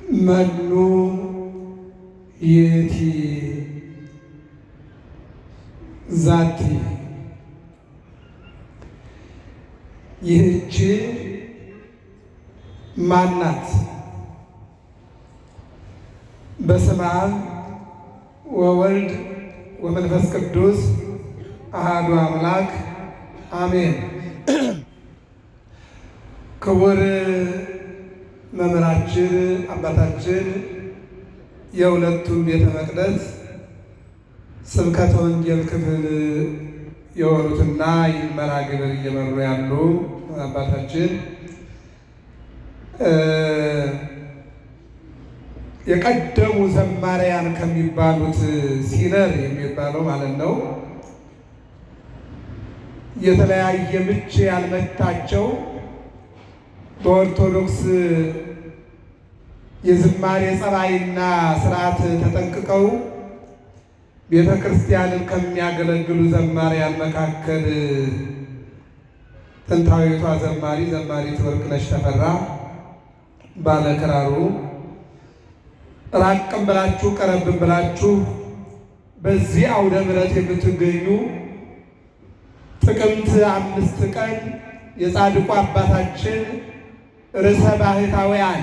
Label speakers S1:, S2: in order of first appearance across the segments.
S1: መኑ ይእቲ ዛቲ ይህች ማናት? በስመ አብ ወወልድ ወመንፈስ ቅዱስ አሐዱ አምላክ አሜን። ክቡር መምህራችን አባታችን የሁለቱም ቤተ መቅደስ ስብከተ ወንጌል ክፍል የሆኑትና ይህን መርሐ ግብር እየመሩ ያሉ አባታችን የቀደሙ ዘማሪያን ከሚባሉት ሲነር የሚባለው ማለት ነው። የተለያየ ምች ያልመታቸው በኦርቶዶክስ የዝማሬ ጸባይና ስርዓት ተጠንቅቀው ቤተ ክርስቲያንን ከሚያገለግሉ ዘማሪያን መካከል ጥንታዊቷ ዘማሪት ወርቅነሽ ተፈራ ባለክራሩ፣ ራቅም ብላችሁ ቀረብም ብላችሁ በዚህ አውደ ምሕረት የምትገኙ ጥቅምት 5 ቀን የጻድቁ አባታችን ርዕሰ ባህታውያን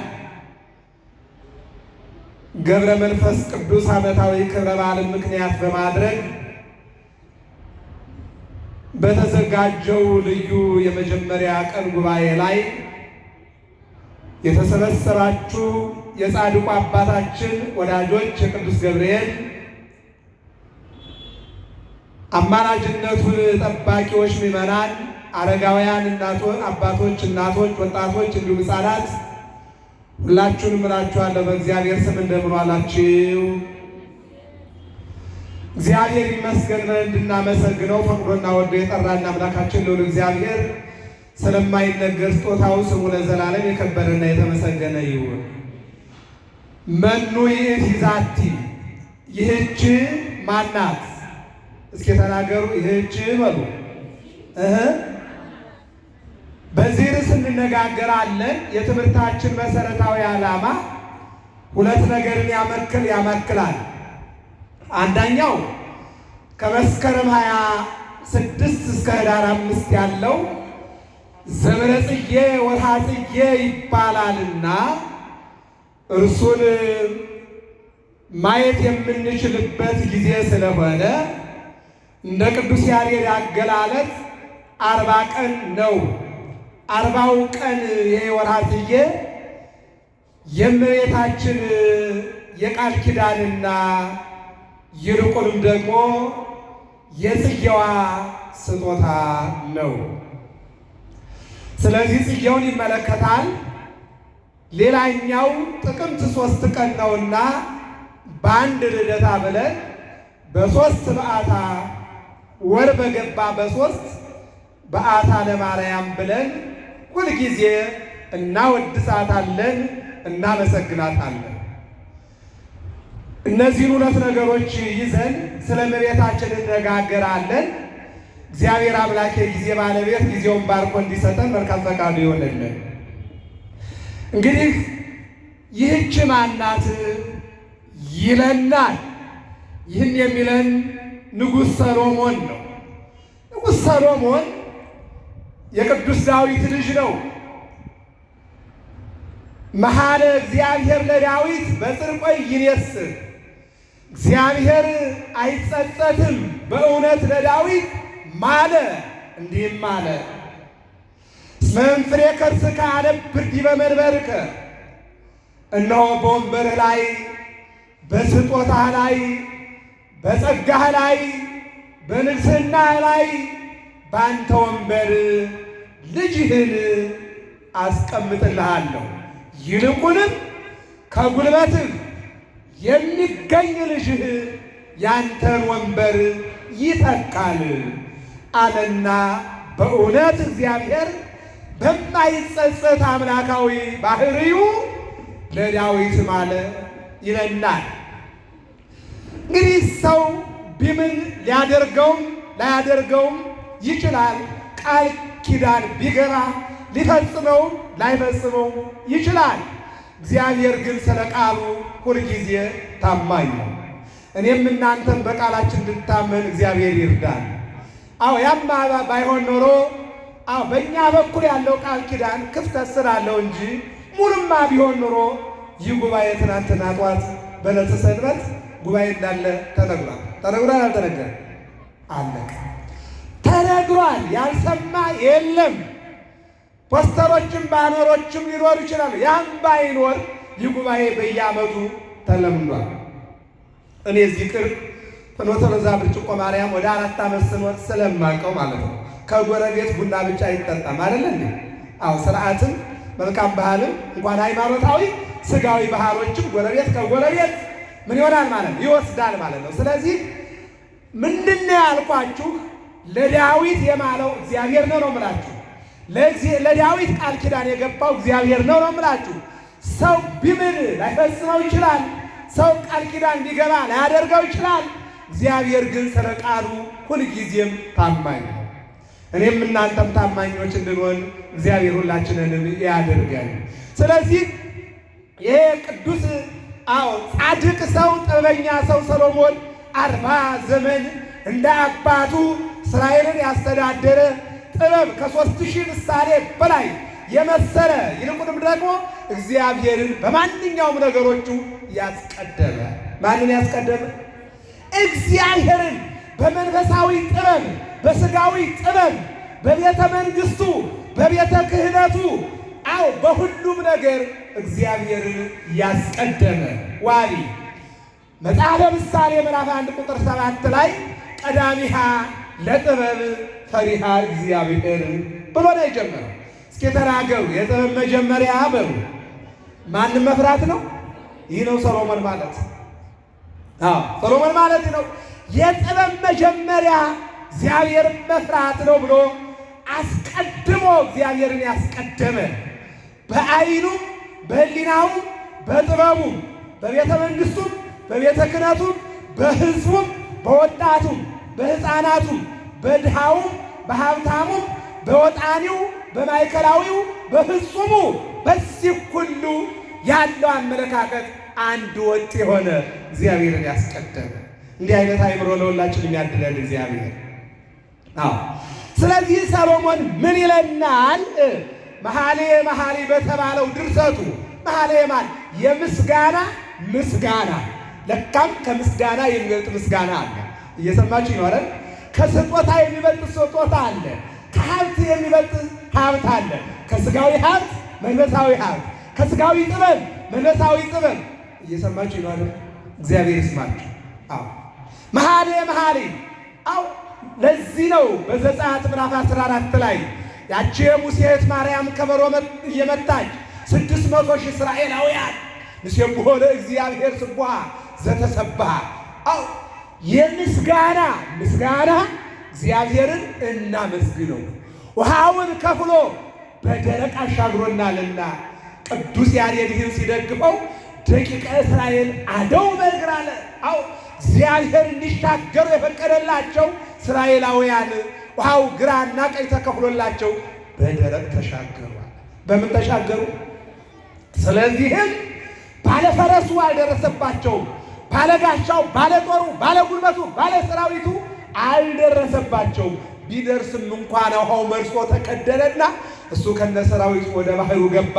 S1: ገብረ መንፈስ ቅዱስ ዓመታዊ ክብረ በዓልን ምክንያት በማድረግ በተዘጋጀው ልዩ የመጀመሪያ ቀን ጉባኤ ላይ የተሰበሰባችሁ የጻድቁ አባታችን ወዳጆች፣ የቅዱስ ገብርኤል አማላጅነቱን ጠባቂዎች ምዕመናን፣ አረጋውያን፣ አባቶች፣ እናቶች፣ ወጣቶች እንዲሁም ሕፃናት ሁላችሁንም እላችኋለሁ በእግዚአብሔር ስም እንደምን ዋላችሁ? እግዚአብሔር ይመስገን ብለን እንድናመሰግነው ፈቅዶና ወዶ የጠራን አምላካችን ልዑል እግዚአብሔር ስለማይነገር ስጦታው ስሙ ለዘላለም የከበረና የተመሰገነ ይሁን። መኑ ይእቲ ዛቲ ይህች ማናት? እስኪ ተናገሩ። ይህች በሉ። በዚህ ርዕስ እንነጋገራለን። የትምህርታችን መሰረታዊ ዓላማ ሁለት ነገርን ያመክላል። አንደኛው ከመስከረም 26 እስከ ኅዳር 5 ያለው ዘመነ ጽጌ ወርኃ ጽጌ ይባላልና እርሱን ማየት የምንችልበት ጊዜ ስለሆነ እንደ ቅዱስ ያሬድ አገላለጥ 40 ቀን ነው። 40ው ቀን የወርኃ ጽጌ የእመቤታችን የቃል ኪዳንና ይልቁንም ደግሞ የጽጌዋ ስጦታ ነው። ስለዚህ ጽጌውን ይመለከታል። ሌላኛው ጥቅምት 3 ቀን ነውና በአንድ ልደታ ብለን በ3 በዓታ ወር በገባ በ3 በዓታ ለማርያም ብለን ሁልጊዜ እናወድሳታለን፣ እናመሰግናታለን። እነዚህን ሁለት ነገሮች ይዘን ስለ እመቤታችን እንነጋገራለን። እግዚአብሔር አምላክ የጊዜ ባለቤት ጊዜውን ባርኮ እንዲሰጠን መልካም ፈቃዱ ይሆንልን። እንግዲህ ይህች ማናት ይለናል። ይህን የሚለን ንጉሥ ሰሎሞን ነው። ንጉሥ ሰሎሞን የቅዱስ ዳዊት ልጅ ነው። መሐለ እግዚአብሔር ለዳዊት በጽድቆ ይኔስር፣ እግዚአብሔር አይጸጸትም በእውነት ለዳዊት ማለ። እንዲህም አለ፣ እስመ እምፍሬ ከርስከ አነብር ዲበ መንበርከ፣ እነሆ በወንበርህ ላይ በስጦታህ ላይ በጸጋህ ላይ በንግሥናህ ላይ በአንተ ወንበር ልጅህን አስቀምጥልሃለሁ፣ ይልቁንም ከጉልበትህ የሚገኝ ልጅህ ያንተን ወንበር ይተካል አለና በእውነት እግዚአብሔር በማይጸጸት አምላካዊ ባህሪው ለዳዊት ማለ ይለናል። እንግዲህ ሰው ቢምን ሊያደርገውም ላያደርገውም ይችላል። ቃል ኪዳን ቢገባ ሊፈጽመው ላይፈጽመው ይችላል። እግዚአብሔር ግን ስለ ቃሉ ሁልጊዜ ታማኝ ነው። እኔም እናንተም በቃላችን እንድታመን እግዚአብሔር ይርዳል። አዎ ያማ ባይሆን ኖሮ በእኛ በኩል ያለው ቃል ኪዳን ክፍተት ስላለው እንጂ ሙሉማ ቢሆን ኖሮ ይህ ጉባኤ ትናንትና ጠዋት በዕለተ ሰንበት ጉባኤ እንዳለ ተነግሯል። ተነግሯል አልተነገረም? አለቀ። ተነግሯል። ያልሰማ የለም። ፖስተሮችም ባነሮችም ሊኖሩ ይችላሉ። ያም ባይኖር ይህ ጉባኤ በየዓመቱ ተለምዷል። እኔ እዚህ ቅርብ ፍኖተ ሎዛ ብርጭቆ ማርያም ወደ 4 ዓመት ስኖር ስለማውቀው ማለት ነው። ከጎረቤት ቡና ብቻ አይጠጣም አይደለ እንዴ? አዎ ስርዓትም መልካም ባህልም እንኳን ሃይማኖታዊ ስጋዊ ባህሎችም ጎረቤት ከጎረቤት ምን ይሆናል ማለት ይወስዳል ማለት ነው። ስለዚህ ምንድነው ያልኳችሁ? ለዳዊት የማለው እግዚአብሔር ነው የምላችሁ። ለዳዊት ቃል ኪዳን የገባው እግዚአብሔር ነው የምላችሁ። ሰው ቢምል ላይፈጽመው ይችላል። ሰው ቃል ኪዳን ቢገባ ላያደርገው ይችላል። እግዚአብሔር ግን ስለ ቃሉ ሁልጊዜም ታማኝ ነው። እኔም እናንተም ታማኞች እንድንሆን እግዚአብሔር ሁላችንንም ያደርጋል። ስለዚህ ይሄ ቅዱስ ጻድቅ ሰው ጥበበኛ ሰው ሰሎሞን 40 ዘመን እንደ አባቱ እስራኤልን ያስተዳደረ ጥበብ ከ3000 ምሳሌ በላይ የመሰለ ይልቁንም ደግሞ እግዚአብሔርን በማንኛውም ነገሮቹ ያስቀደመ። ማንን ያስቀደመ? እግዚአብሔርን በመንፈሳዊ ጥበብ፣ በስጋዊ ጥበብ፣ በቤተ መንግስቱ፣ በቤተ ክህነቱ በሁሉም ነገር እግዚአብሔርን ያስቀደመ ዋሊ መጽሐፈ ምሳሌ ምዕራፍ 1 ቁጥር 7 ላይ ቀዳሚሃ ለጥበብ ፈሪሃ እግዚአብሔር ብሎ ነው የጀመረው። እስኪ ተናገሩ። የጥበብ መጀመሪያ በሉ ማንም መፍራት ነው። ይህ ነው ሰሎሞን ማለት። ሰሎሞን ማለት ነው የጥበብ መጀመሪያ እግዚአብሔርን መፍራት ነው ብሎ አስቀድሞ እግዚአብሔርን ያስቀደመ በዓይኑም በሕሊናውም በጥበቡም በቤተ መንግስቱም በቤተ ክህነቱም በሕዝቡም በወጣቱም በሕፃናቱም በድሃውም በሀብታሙም በወጣኒው በማዕከላዊው በፍጹሙ በዚህ ሁሉ ያለው አመለካከት አንድ ወጥ የሆነ እግዚአብሔርን ያስቀደመ። እንዲህ አይነት አእምሮ ለሁላችን የሚያድለን እግዚአብሔር። ስለዚህ ሰሎሞን ምን ይለናል? መኃልየ መኃልይ በተባለው ድርሰቱ መኃልየ ማለት የምስጋና ምስጋና። ለካም ከምስጋና የሚበልጥ ምስጋና አለ። እየሰማችሁ ይኖራል። ከስጦታ የሚበልጥ ስጦታ አለ። ከሀብት የሚበልጥ ሀብት አለ። ከስጋዊ ሀብት መንፈሳዊ ሀብት፣ ከስጋዊ ጥበብ መንፈሳዊ ጥበብ። እየሰማችሁ ይኖራል። እግዚአብሔር ይስማችሁ። መኃልየ መኃልይ ለዚህ ነው በዘጸአት ምዕራፍ 14 ላይ ያቺ የሙሴ እህት ማርያም ከበሮ እየመታች 600 ሺህ እስራኤላውያን ንሴብሖ ለእግዚአብሔር ስቡሐ ዘተሰብሐ። የምስጋና ምስጋና እግዚአብሔርን እናመስግነው። ውሃውን ከፍሎ በደረቅ አሻግሮናልና ቅዱስ ያሬድ ይህን ሲደግፈው ደቂቀ እስራኤል አደው በእግር አለ። እግዚአብሔር እንዲሻገሩ የፈቀደላቸው እስራኤላውያን ውሃው ግራና ቀኝ ተከፍሎላቸው በደረቅ ተሻገሯል። በምን ተሻገሩ? ስለዚህም ባለፈረሱ አልደረሰባቸውም። ባለጋሻው፣ ባለጦሩ፣ ባለጉልበቱ፣ ባለሰራዊቱ አልደረሰባቸውም። ቢደርስም እንኳን ውሃው መልሶ ተከደነና እሱ ከነሰራዊቱ ወደ ባህሩ ገባ።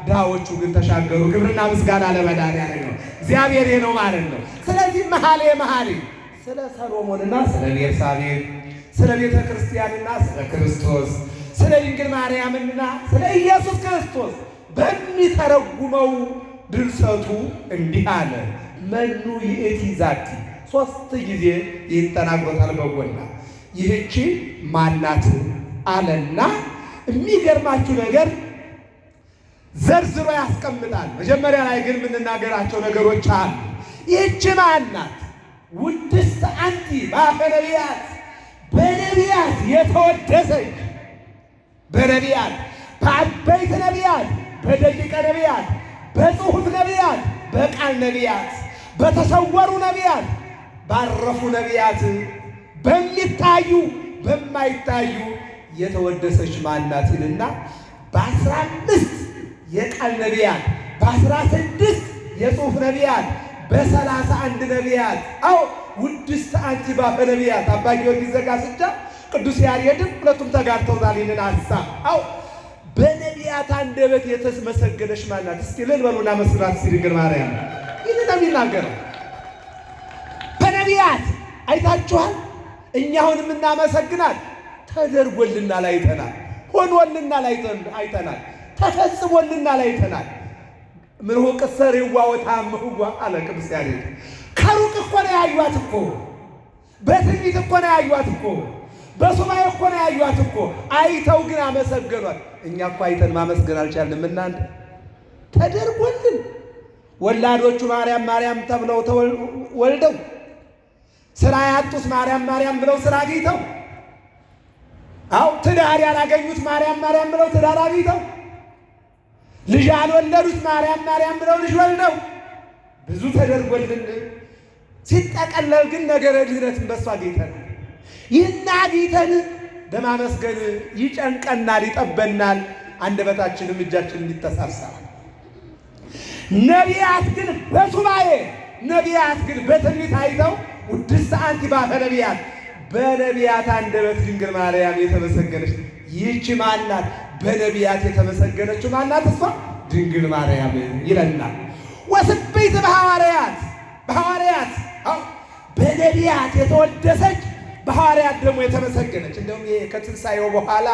S1: ድሃዎቹ ግን ተሻገሩ። ክብርና ምስጋና ለመድኃኒዓለም ነው። እግዚአብሔር ነው ማለት ነው። ስለዚህ መኃልየ መኃልይ ስለ ሰሎሞንና ስለ ቤርሳቤህ፣ ስለ ቤተ ክርስቲያንና ስለ ክርስቶስ፣ ስለ ድንግል ማርያምና ስለ ኢየሱስ ክርስቶስ በሚተረጉመው ድርሰቱ እንዲህ አለ። መኑ ይእቲ ዛቲ 3 ጊዜ ይህን ተናግሮታል በጎላ። ይህቺ ማናት አለና የሚገርማችሁ ነገር ዘርዝሮ ያስቀምጣል። መጀመሪያ ላይ ግን የምንናገራቸው ነገሮች አሉ። ይህች ማናት? ውድስት አንቲ በአፈ ነቢያት፣ በነቢያት የተወደሰች፣ በነቢያት በአበይት ነቢያት፣ በደቂቀ ነቢያት፣ በጽሑፍ ነቢያት፣ በቃል ነቢያት፣ በተሰወሩ ነቢያት፣ ባረፉ ነቢያት፣ በሚታዩ በማይታዩ የተወደሰች ማናት ይልና በ15 የቃል ነቢያት በ16 የጽሑፍ ነቢያት በ31 ነቢያት አው ውድስት አንቲ ባፈ ነቢያት አባ ጊዮርጊስ ዘጋስጫ ቅዱስ ያሬድም ሁለቱም ተጋርተውታል ይህንን ሐሳብ። አው በነቢያት አንደበት የተመሰገነች ማናት? እስኪ እልል በሉና መስራት ድንግል ማርያም ይህን ነው የሚናገረው። በነቢያት አይታችኋል። እኛ አሁን የምናመሰግናት ተደርጎልናል አይተናል፣ ሆኖልናል አይተናል፣ ተፈጽሞልናል አይተናል። ምንሆ ቅሰሬዋ ወታምህዋ አለ ቅዱስ ያሬድ። ከሩቅ እኮ ነው ያዩት እኮ፣ በትንቢት እኮ ነው ያዩት እኮ፣ በሱባኤ እኮ ነው ያዩት እኮ። አይተው ግን አመሰገኗት። እኛ እኮ አይተን ማመስገን አልቻልንም። እናንተ ተደርጎልን ወላዶቹ ማርያም ማርያም ተብለው ወልደው ስራ ያጡት ማርያም ማርያም ብለው ስራ አግኝተው፣ አው ትዳር ያላገኙት ማርያም ማርያም ብለው ትዳር አግኝተው፣ ልጅ ያልወለዱት ማርያም ማርያም ብለው ልጅ ወልደው ብዙ ተደርጎልን ሲጠቀለል ግን ነገረ ድኅነትን በሷ አግኝተናል። ይህን አግኝተን በማመስገን ይጨንቀናል፣ ይጠበናል፣ አንደበታችንም እጃችንም ይተሳሰራል። ነቢያት ግን በሱባኤ ነቢያት ግን በትንቢት አይተው ውድስት አንቲ ባፈ ነቢያት በነቢያት አንደበት ድንግል ማርያም የተመሰገነች ይህች ማናት? በነቢያት የተመሰገነችው ማናት? እሷ ድንግል ማርያም ይለናል። ወስብእት በሐዋርያት በሐዋርያት በነቢያት የተወደሰች በሐዋርያት ደግሞ የተመሰገነች። እንደውም ይሄ ከትንሣኤው በኋላ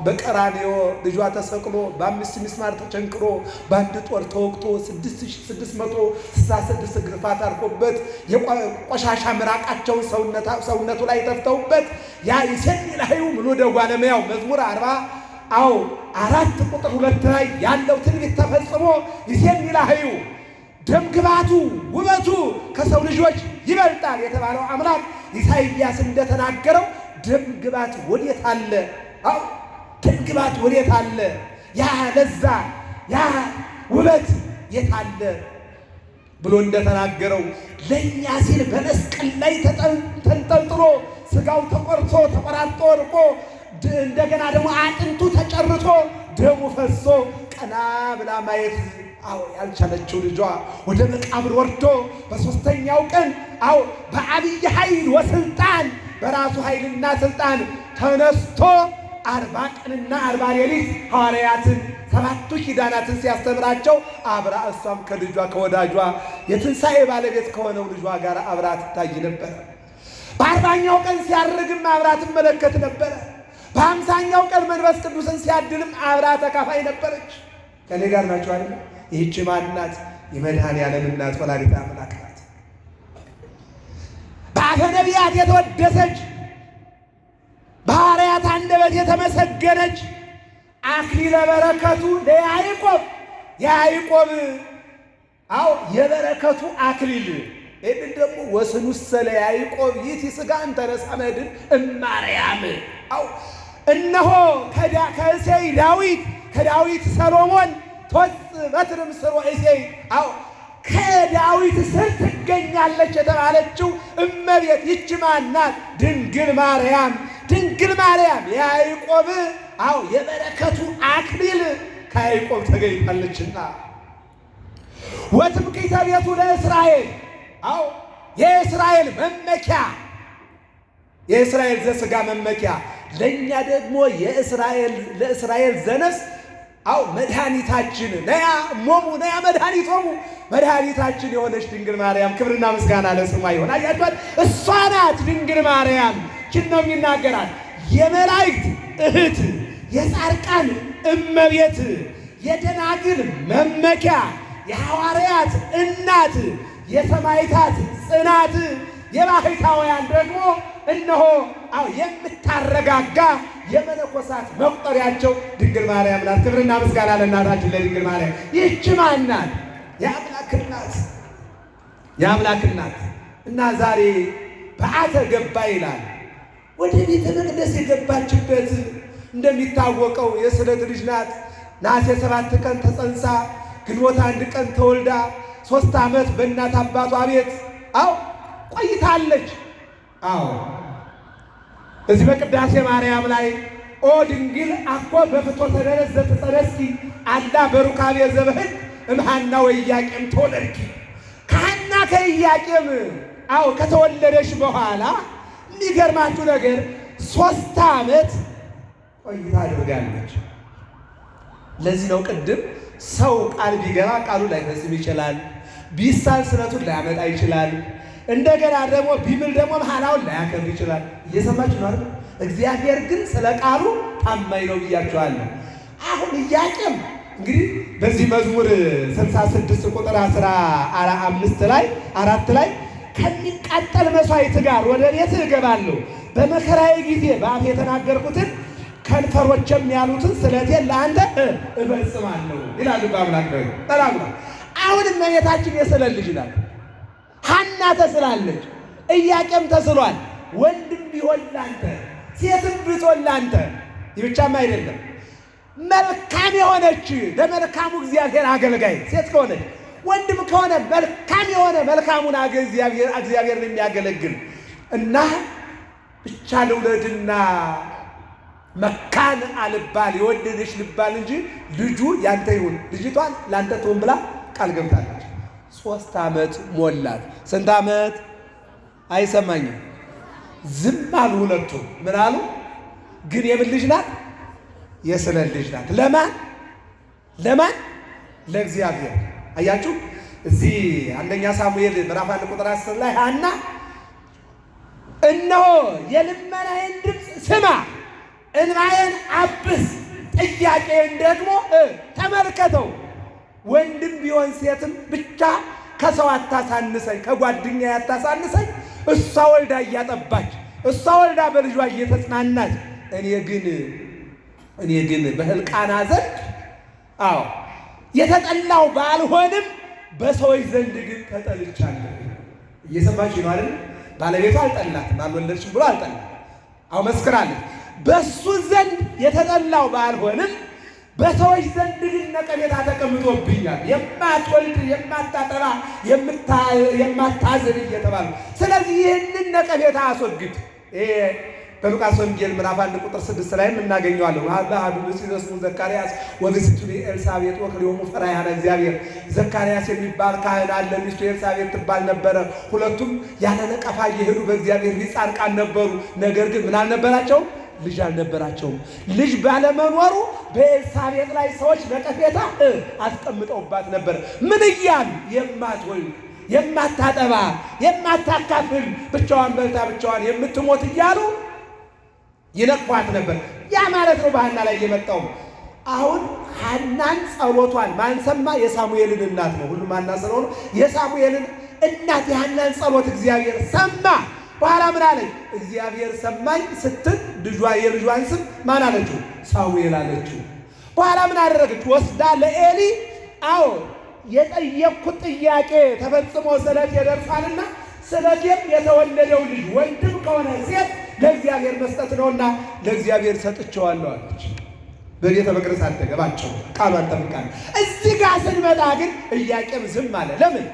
S1: በቀራንዮ ልጇ ተሰቅሎ በ5 ምስማር ተቸንክሮ በአንድ ጦር ተወግቶ 6666 ግርፋት አርፎበት የቆሻሻ ምራቃቸውን ሰውነቱ ላይ ተፍተውበት ያ ይሴላዩ ምኑ ደጓለመያው መዝሙር 4 ቁጥር 2 ላይ ያለው ትንቢት ተፈጽሞ ይሴላዩ ደምግባቱ ውበቱ ከሰው ልጆች ይበልጣል የተባለው አምላክ ኢሳይያስ እንደተናገረው ደምግባት ወዴት አለ? ደምግባት ወዴት አለ? ያ ለዛ ያ ውበት የት አለ ብሎ እንደተናገረው ለእኛ ሲል በመስቀል ላይ ተንጠልጥሎ ስጋው ተቆርሶ ተቆራርጦ ወድቆ እንደገና ደግሞ አጥንቱ ተጨርቶ ደሙ ፈሶ ቀና ብላ ማየት ያልቻለችው ልጇ ወደ መቃብር ወርዶ በሦስተኛው ቀን በአብይ ኃይል ወስልጣን በራሱ ኃይልና ስልጣን ተነስቶ 40 ቀንና 40 ሌሊት ሐዋርያትን 7ቱ ኪዳናትን ሲያስተምራቸው አብራ እሷም ከልጇ ከወዳጇ የትንሣኤ ባለቤት ከሆነው ልጇ ጋር አብራ ትታይ ነበረ። በ40ኛው ቀን ሲያርግም አብራ ትመለከት ነበረ። በ50ኛው ቀን መንፈስ ቅዱስን ሲያድልም አብራ ተካፋይ ነበረች። ከኔ ጋር ናቸው አይደል? ይህች ማናት? የመድኃኔዓለም እናት ወላዲተ አምላክ ናት። በአፈ ነቢያት የተወደሰች በሐዋርያት አንደበት የተመሰገነች አክሊለ በረከቱ ለያዕቆብ የያዕቆብ የበረከቱ አክሊል ይህን ደግሞ ወስኑሰ ለያዕቆብ ይእቲ ሥጋ እንተነሣ እምድኅን እማርያም እነሆ ከእሴይ ዳዊት ከዳዊት ሰሎሞን ትወፅእ በትር እምሥርወ እሴይ ከዳዊት ስር ትገኛለች የተባለችው እመቤት ይህች ማናት? ድንግል ማርያም። ድንግል ማርያም የያዕቆብ የበረከቱ አክሊል ከያዕቆብ ተገኝታለችና ወትምክሕተ ቤቱ ለእስራኤል የእስራኤል መመኪያ የእስራኤል ዘሥጋ መመኪያ ለእኛ ደግሞ ለእስራኤል ዘነፍስ መድኃኒታችን ነያ እሞሙ ነያ መድኃኒቶሙ መድኃኒታችን የሆነች ድንግል ማርያም ክብርና ምስጋና ለስሟ ይሆን። አያችኋት? እሷ ናት ድንግል ማርያም። ችን ነው የሚናገራል። የመላእክት እህት፣ የጻድቃን እመቤት፣ የደናግል መመኪያ፣ የሐዋርያት እናት፣ የሰማዕታት ጽናት፣ የባሕታውያን ደግሞ እነሆ የምታረጋጋ የመነኮሳት መቁጠሪያቸው ድንግል ማርያም ናት። ክብርና ምስጋና ለእናታችን ለድንግል ማርያም። ይህች ማን ናት? የአምላክ እናት፣ የአምላክ እናት እና ዛሬ በዓተ ገባ ይላል። ወደ ቤተ መቅደስ የገባችበት እንደሚታወቀው የስዕለት ልጅ ናት። ነሐሴ 7 ቀን ተጸንሳ ግንቦት 1 ቀን ተወልዳ 3 ዓመት በእናት አባቷ ቤት ቆይታለች። እዚህ በቅዳሴ ማርያም ላይ ኦ ድንግል አኮ በፍትወተ ደረስ ዘትጸነስኪ አላ በሩካቤ ዘበህግ እምሃና ወኢያቄም ተወለድኪ። ከሐና ከኢያቄም ከተወለደሽ በኋላ የሚገርማችሁ ነገር 3 ዓመት ቆይታ አድርጋለች። ለዚህ ነው ቅድም ሰው ቃል ቢገባ ቃሉ ላይፈጽም ይችላል፣ ቢሳል ስለቱን ላያመጣ ይችላል፣ እንደገና ደግሞ ቢምል ደግሞ መሐላውን ላያከብር ይችላል። እየሰማችሁ ነው አይደል? እግዚአብሔር ግን ስለ ቃሉ ታማኝ ነው ብያችኋለሁ። አሁን ኢያቄም እንግዲህ በዚህ መዝሙር 66 ቁጥር 15 ላይ 4 ላይ ከሚቃጠል መስዋዕት ጋር ወደ ቤትህ እገባለሁ፣ በመከራዬ ጊዜ በአፍ የተናገርኩትን ከንፈሮችም ያሉትን ስለቴን ለአንተ እፈጽማለሁ ይላል በአምላክ ነው ተላምና። አሁን እመቤታችን የስዕለት ልጅ ናት። ሐና ተስላለች፣ ኢያቄም ተስሏል። ወንድም ቢሆን ላንተ፣ ሴትም ብትሆን ላንተ። ይህ ብቻም አይደለም፣ መልካም የሆነች ለመልካሙ እግዚአብሔር አገልጋይ ሴት ከሆነች፣ ወንድም ከሆነ መልካም የሆነ መልካሙን እግዚአብሔርን የሚያገለግል እና ብቻ ልውለድና መካን አልባል የወለደች ልባል እንጂ ልጁ ያንተ ይሁን ልጅቷን ላንተ ትሆን ብላ ቃል ገብታለች። 3 ዓመት ሞላት። ስንት ዓመት? አይሰማኝም። ዝም አሉ ሁለቱም። ምን አሉ? ግን የምን ልጅ ናት? የስዕለት ልጅ ናት። ለማን? ለእግዚአብሔር። አያችሁ እዚህ አንደኛ ሳሙኤል ምዕራፍ 1 ቁጥር 10 ላይ ሐና እነሆ የልመናዬን ድምፅ ስማ፣ እንባዬን አብስ፣ ጥያቄን ደግሞ ተመልከተው። ወንድም ቢሆን ሴትም ብቻ ከሰው አታሳንሰኝ፣ ከጓደኛ አታሳንሰኝ። እሷ ወልዳ እያጠባች፣ እሷ ወልዳ በልጇ እየተጽናናች፣ እኔ ግን በሕልቃና ዘንድ የተጠላው ባልሆንም በሰዎች ዘንድ ግን ተጠልቻለሁ። እየሰማችሁ ነው አይደል? ባለቤቷ አልጠላትም፣ አልወለድሽም ብሎ አልጠላትም። መስክራለች። በሱ ዘንድ የተጠላው ባልሆንም በሰዎች ዘንድ ግን ነቀፌታ ተቀምጦብኛል። የማትወልድ የማታጠባ የማታዝን እየተባሉ። ስለዚህ ይህንን ነቀፌታ አስወግድ። በሉቃስ ወንጌል ምዕራፍ 1 ቁጥር 6 ላይም እናገኘዋለን። አሐዱ ስሙ ዘካርያስ ወብእሲቱ ኤልሳቤጥ ወክልኤሆሙ ፈራያነ እግዚአብሔር። ዘካርያስ የሚባል ካህን አለ፣ ሚስቱ ኤልሳቤጥ ትባል ነበረ። ሁለቱም ያለ ነቀፋ እየሄዱ በእግዚአብሔር ፊት ጻድቃን ነበሩ። ነገር ግን ምን አልነበራቸውም? ልጅ አልነበራቸውም። ልጅ ባለመኖሩ በኤልሳቤጥ ላይ ሰዎች ነቀፌታ አስቀምጠውባት ነበር። ምን እያሉ? የማትወልድ የማታጠባ የማታካፍል ብቻዋን በልታ ብቻዋን የምትሞት እያሉ ይነቅፏት ነበር። ያ ማለት ነው በሐና ላይ የመጣው። አሁን ሐናን ጸሎቷን ማን ሰማ? የሳሙኤልን እናት ነው። ሁሉም ሐና ስለሆነ የሳሙኤልን እናት የሐናን ጸሎት እግዚአብሔር ሰማ። በኋላ ምን አለኝ? እግዚአብሔር ሰማኝ ስትል የልጇን ስም ማን አለችው? ሳሙኤል አለችው። በኋላ ምን አደረገች? ወስዳ ለኤሊ የጠየቅኩት ጥያቄ ተፈጽሞ ስለቴ ደርሷልና ስለቴም የተወለደው ልጅ ወንድም ከሆነ ሴት ለእግዚአብሔር መስጠት ነውና ለእግዚአብሔር ሰጥቼዋለሁ አለች። በቤተ መቅደስ አደገባቸው። ቃሏን ጠብቃለች። እዚህ ጋር ስንመጣ ግን ኢያቄም ዝም አለ። ለምን?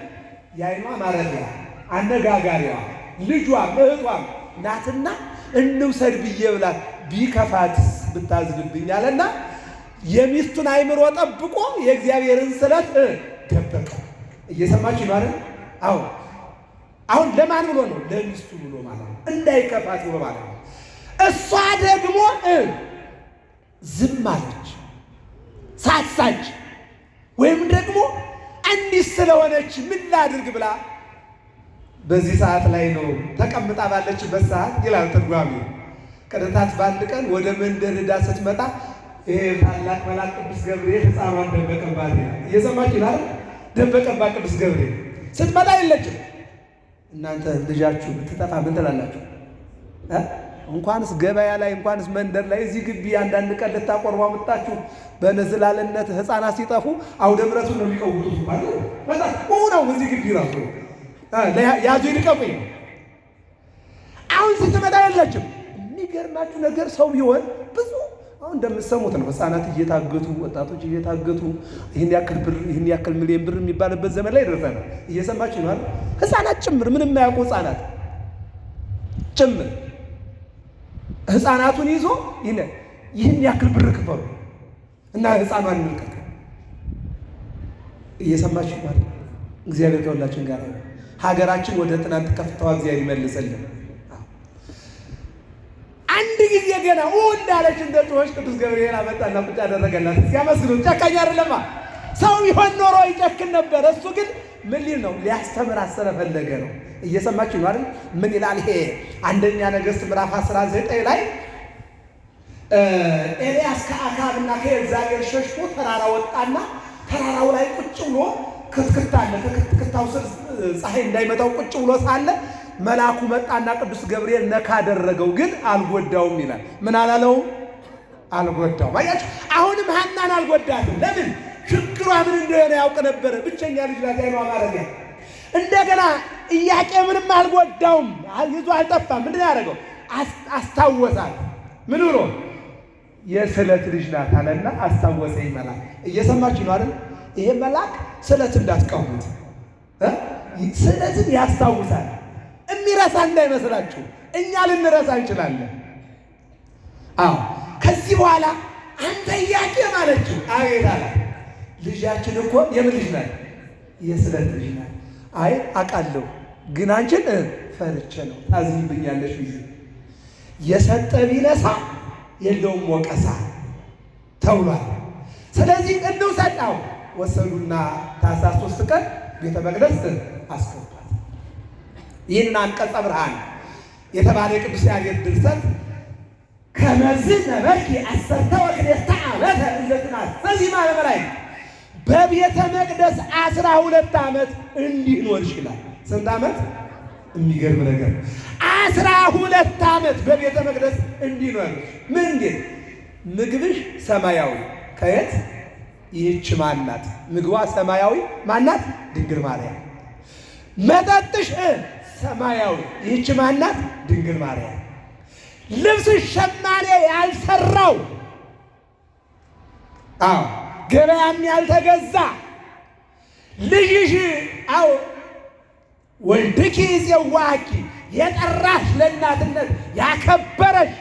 S1: የዓይኗ ማረፊያ አነጋጋሪዋ ልጇም እህቷም ናትና እንውሰድ ብዬ ብላት ቢከፋትስ ብታዝንብኝ አለና የሚስቱን አይምሮ ጠብቆ የእግዚአብሔርን ስለት ደበቀ። እየሰማችሁ ነው አይደል? አሁን ለማን ብሎ ነው? ለሚስቱ ብሎ ማለት ነው። እንዳይከፋት ብሎ ማለት ነው። እሷ ደግሞ ዝም አለች፣ ሳሳች። ወይም ደግሞ እንዲህ ስለሆነች ምን ላድርግ ብላ በዚህ ሰዓት ላይ ነው ተቀምጣ ባለችበት ሰዓት ይላል ትርጓሜው። ከዕለታት በአንድ ቀን ወደ መንደር ሄዳ ስትመጣ ይሄ ታላቅ መልአክ ቅዱስ ገብርኤል ሕፃኗን ደበቀባት። እየሰማችሁ ይላል። ደበቀባት ቅዱስ ገብርኤል። ስትመጣ የለችም። እናንተ ልጃችሁ ብትጠፋ ምን ትላላችሁ? እንኳንስ ገበያ ላይ እንኳንስ መንደር ላይ እዚህ ግቢ አንዳንድ ቀን ልታቆርቧ መጣችሁ በነዝላልነት ሕፃናት ሲጠፉ አውደ ምሕረቱን ነው የሚቀውጡት ማለት ነው። እዚህ ግቢ ራሱ ያዙ ይልቀቁኝ። አሁን ስትመጣ የለችም። የሚገርማችሁ ነገር ሰው ቢሆን ብዙ አሁን እንደምትሰሙት ነው። ሕፃናት እየታገቱ ወጣቶች እየታገቱ ይህን ያክል ብር ይህን ያክል ሚሊዮን ብር የሚባልበት ዘመን ላይ ደርሰናል። እየሰማችሁ ነው አይደል? ሕፃናት ጭምር ምንም የማያውቁ ሕፃናት ጭምር ሕፃናቱን ይዞ ይህን ያክል ብር ክፈሉ እና ሕፃኗን እንልቀቅ እየሰማችሁ ማለት እግዚአብሔር ከሁላችን ጋር ነው። ሀገራችን ወደ ትናንት ከፍታዋ እግዚአብሔር ይመልሰልን። አንድ ጊዜ ገና እንዳለች እንደ ጮኸች ቅዱስ ገብርኤል አመጣና ቁጭ አደረገላት። ሲያመስግኑ ጨካኝ አይደለማ። ሰው ቢሆን ኖሮ ይጨክን ነበር። እሱ ግን ምን ሊል ነው? ሊያስተምራት ስለፈለገ ነው። እየሰማችሁ ነው አይደል? ምን ይላል ይሄ አንደኛ ነገሥት ምዕራፍ 19 ላይ ኤልያስ ከአክዓብና ከኤልዛቤል ሸሽቶ ተራራ ወጣና ተራራው ላይ ቁጭ ብሎ ክትክታ አለ። ከክትክታው ስር ፀሐይ እንዳይመታው ቁጭ ብሎ ሳለ መልአኩ መጣና ቅዱስ ገብርኤል ነካ አደረገው፣ ግን አልጎዳውም ይላል። ምን አላለውም? አልጎዳውም። አያችሁ፣ አሁንም ሐናን አልጎዳትም። ለምን? ችግሯ ምን እንደሆነ ያውቅ ነበረ። ብቸኛ ልጅ ናት፣ ያይኗ ማረፊያ። እንደገና ኢያቄምንም አልጎዳውም፣ ይዞ አልጠፋም። ምንድን ያደረገው? አስታወሳት። ምን ብሎ? የስለት ልጅ ናት አለና አስታወሰኝ መልአክ። እየሰማችሁ ነው አይደል? ይሄ መልአክ ስለት እንዳትቀሙት፣ ስለትን ያስታውሳል። የሚረሳ እንዳይመስላችሁ፣ እኛ ልንረሳ እንችላለን። አዎ፣ ከዚህ በኋላ አንተ ኢያቄም አለችው። አቤት አላት። ልጃችን እኮ የምን ልጅ ናት? የስለት ልጅ ናት። አይ አውቃለሁ፣ ግን አንቺን ፈርቼ ነው፣ ታዝኝብኛለሽ ብዬ። የሰጠ ቢነሳ የለውም ወቀሳ ተብሏል። ስለዚህ እንውሰዳው። ወሰዱና ታኅሳስ 3 ቀን ቤተ መቅደስ አስገቧት። ይህን አንቀጸ ብርሃን የተባለ የቅዱስ ያሬድ ድርሰት ከመዝ ነበርኪ 12 ዓመተ እንዘትናዘዚ ማለመላይ በቤተ መቅደስ 12 ዓመት እንዲህ ኖርሽ ይላል። ስንት ዓመት? የሚገርም ነገር 12 ዓመት በቤተ መቅደስ እንዲህ ኖርሽ። ምን ግን ምግብሽ ሰማያዊ ከየት? ይህች ማናት? ምግቧ ሰማያዊ ማናት? ድንግል ማርያም። መጠጥሽ ሰማያዊ ይህች ማናት? ድንግል ማርያም። ልብስሽ ሸማኔ ያልሰራው፣ አዎ ገበያም ያልተገዛ ልጅሽ፣ አዎ ወልድኪ ጽዋኪ የጠራሽ ለእናትነት ያከበረሽ፣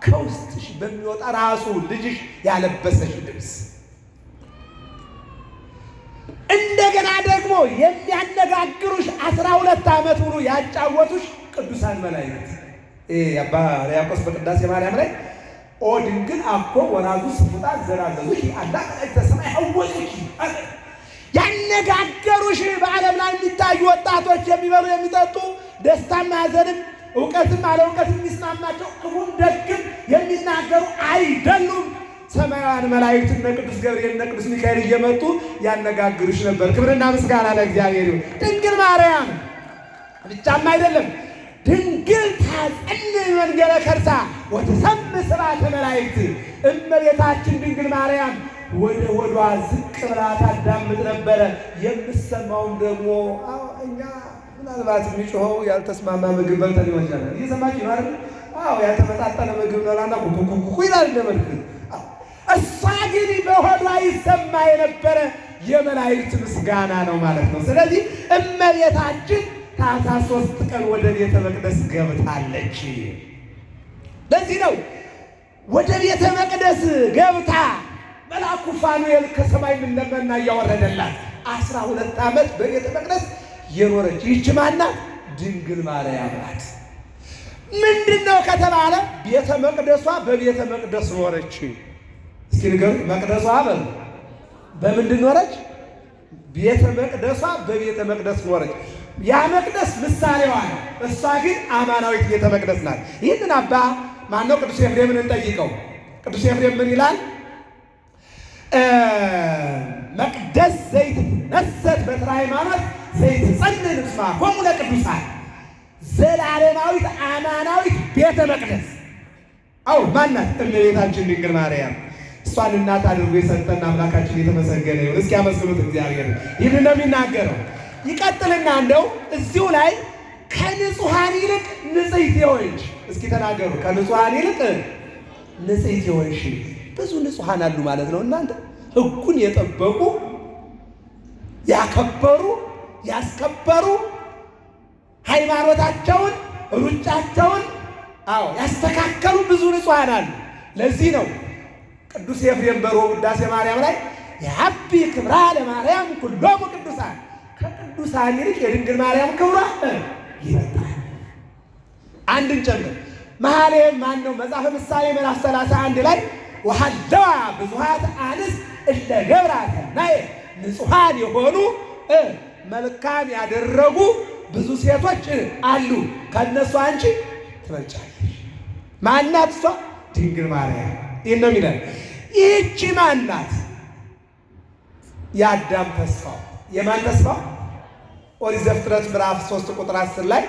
S1: ከውስጥሽ በሚወጣ ራሱ ልጅሽ ያለበሰሽ ልብስ። እንደገና ደግሞ የሚያነጋግሩሽ 12 ዓመት ሙሉ ያጫወቱሽ ቅዱሳን መላእክት። አባ ሕርያቆስ በቅዳሴ ማርያም ላይ ኦ ድንግል አኮ ወራዙ ስፉጣ ዘራዘዙኪ አላ መላእክተ ሰማይ ሐወሱኪ ያነጋገሩሽ። በዓለም ላይ የሚታዩ ወጣቶች የሚበሉ የሚጠጡ፣ ደስታም ሐዘንም፣ እውቀትም አለ እውቀትም የሚስማማቸው፣ ክፉም ደግም የሚናገሩ አይደሉም። ሰማያውያን መላእክት እነ ቅዱስ ገብርኤል እነ ቅዱስ ሚካኤል እየመጡ ያነጋግሩሽ ነበር። ክብርና ምስጋና ለእግዚአብሔር ይሁን። ድንግል ማርያም ብቻም አይደለም፣ ድንግል ታጸንዕ መንገለ ከርሳ ወትሰምዕ ስብሐተ መላእክት። እመቤታችን ድንግል ማርያም ወደ ሆዷ ዝቅ ብላ ታዳምጥ ነበረ። የምትሰማውም ደግሞ እኛ ምናልባት የሚጮኸው ያልተስማማ ምግብ በልተን ሊሆን ይችላል። እየሰማችሁ ነው አይደል? አዎ ያልተመጣጠነ ምግብ ነውና ኩኩኩኩ ይላል እንደመልክ። እሷ ግን በሆዷ ይሰማ የነበረ የመላእክት ምስጋና ነው ማለት ነው። ስለዚህ እመቤታችን ታኅሳስ 3 ቀን ወደ ቤተ መቅደስ ገብታለች። ለዚህ ነው ወደ ቤተ መቅደስ ገብታ መልአኩ ፋኑኤል ከሰማይ መና እያወረደላት 12 ዓመት በቤተ መቅደስ የኖረች ይህች ማናት? ድንግል ማርያም ናት። ምንድን ነው ከተባለ ቤተ መቅደሷ በቤተ መቅደስ ኖረች። እስኪ ንገሩ፣ መቅደሷ በምንድን ኖረች? ቤተ መቅደሷ በቤተ መቅደስ ኖረች። ያ መቅደስ ምሳሌዋ ነው። እሷ ግን አማናዊት ቤተ መቅደስ ናት። ይህንን አባ ማነው? ቅዱስ ኤፍሬምን እንጠይቀው። ቅዱስ ኤፍሬም ምን ይላል? መቅደስ ዘይትነሰት በትረ ሃይማኖት ዘይትጸንዕ ንስማኮሙ ለቅዱሳን። ዘላለማዊት አማናዊት ቤተ መቅደስ አዎ ማናት? እመቤታችን ድንግል ማርያም። እሷን እናት አድርጎ የሰጠን አምላካችን የተመሰገነ ይሁን። እስኪ ያመስግኑት እግዚአብሔር። ይህን ነው የሚናገረው። ይቀጥልና እንደው እዚሁ ላይ ከንጹሐን ይልቅ ንጽሕት የሆንሽ፣ እስኪ ተናገሩ። ከንጹሐን ይልቅ ንጽሕት የሆንሽ። ብዙ ንጹሐን አሉ ማለት ነው እናንተ። ሕጉን የጠበቁ ያከበሩ ያስከበሩ፣ ሃይማኖታቸውን ሩጫቸውን ያስተካከሉ ብዙ ንጹሐን አሉ። ለዚህ ነው ቅዱስ ኤፍሬም በሮብ ውዳሴ ማርያም ላይ የሀቢ ክብራ ለማርያም ኩሎሙ ቅዱሳን ከቅዱሳን ይልቅ የድንግል ማርያም ክብሯ ይበልጣል። አንድን ጨምር መኃልየ ማነው መጽሐፈ ምሳሌ ምዕራፍ 31 ላይ ወሀለዋ ብዙኃት አንስት እለ ገብራ ሰናየ ንጹሐን የሆኑ መልካም ያደረጉ ብዙ ሴቶች አሉ፣ ከእነሱ አንቺ ትበልጫለሽ። ማናት እሷ? ድንግል ማርያም። ይህን ነው የሚለን። ይህቺ ማናት? የአዳም ተስፋው። የማን ተስፋው? ኦሪት ዘፍጥረት ምዕራፍ 3 ቁጥር 10 ላይ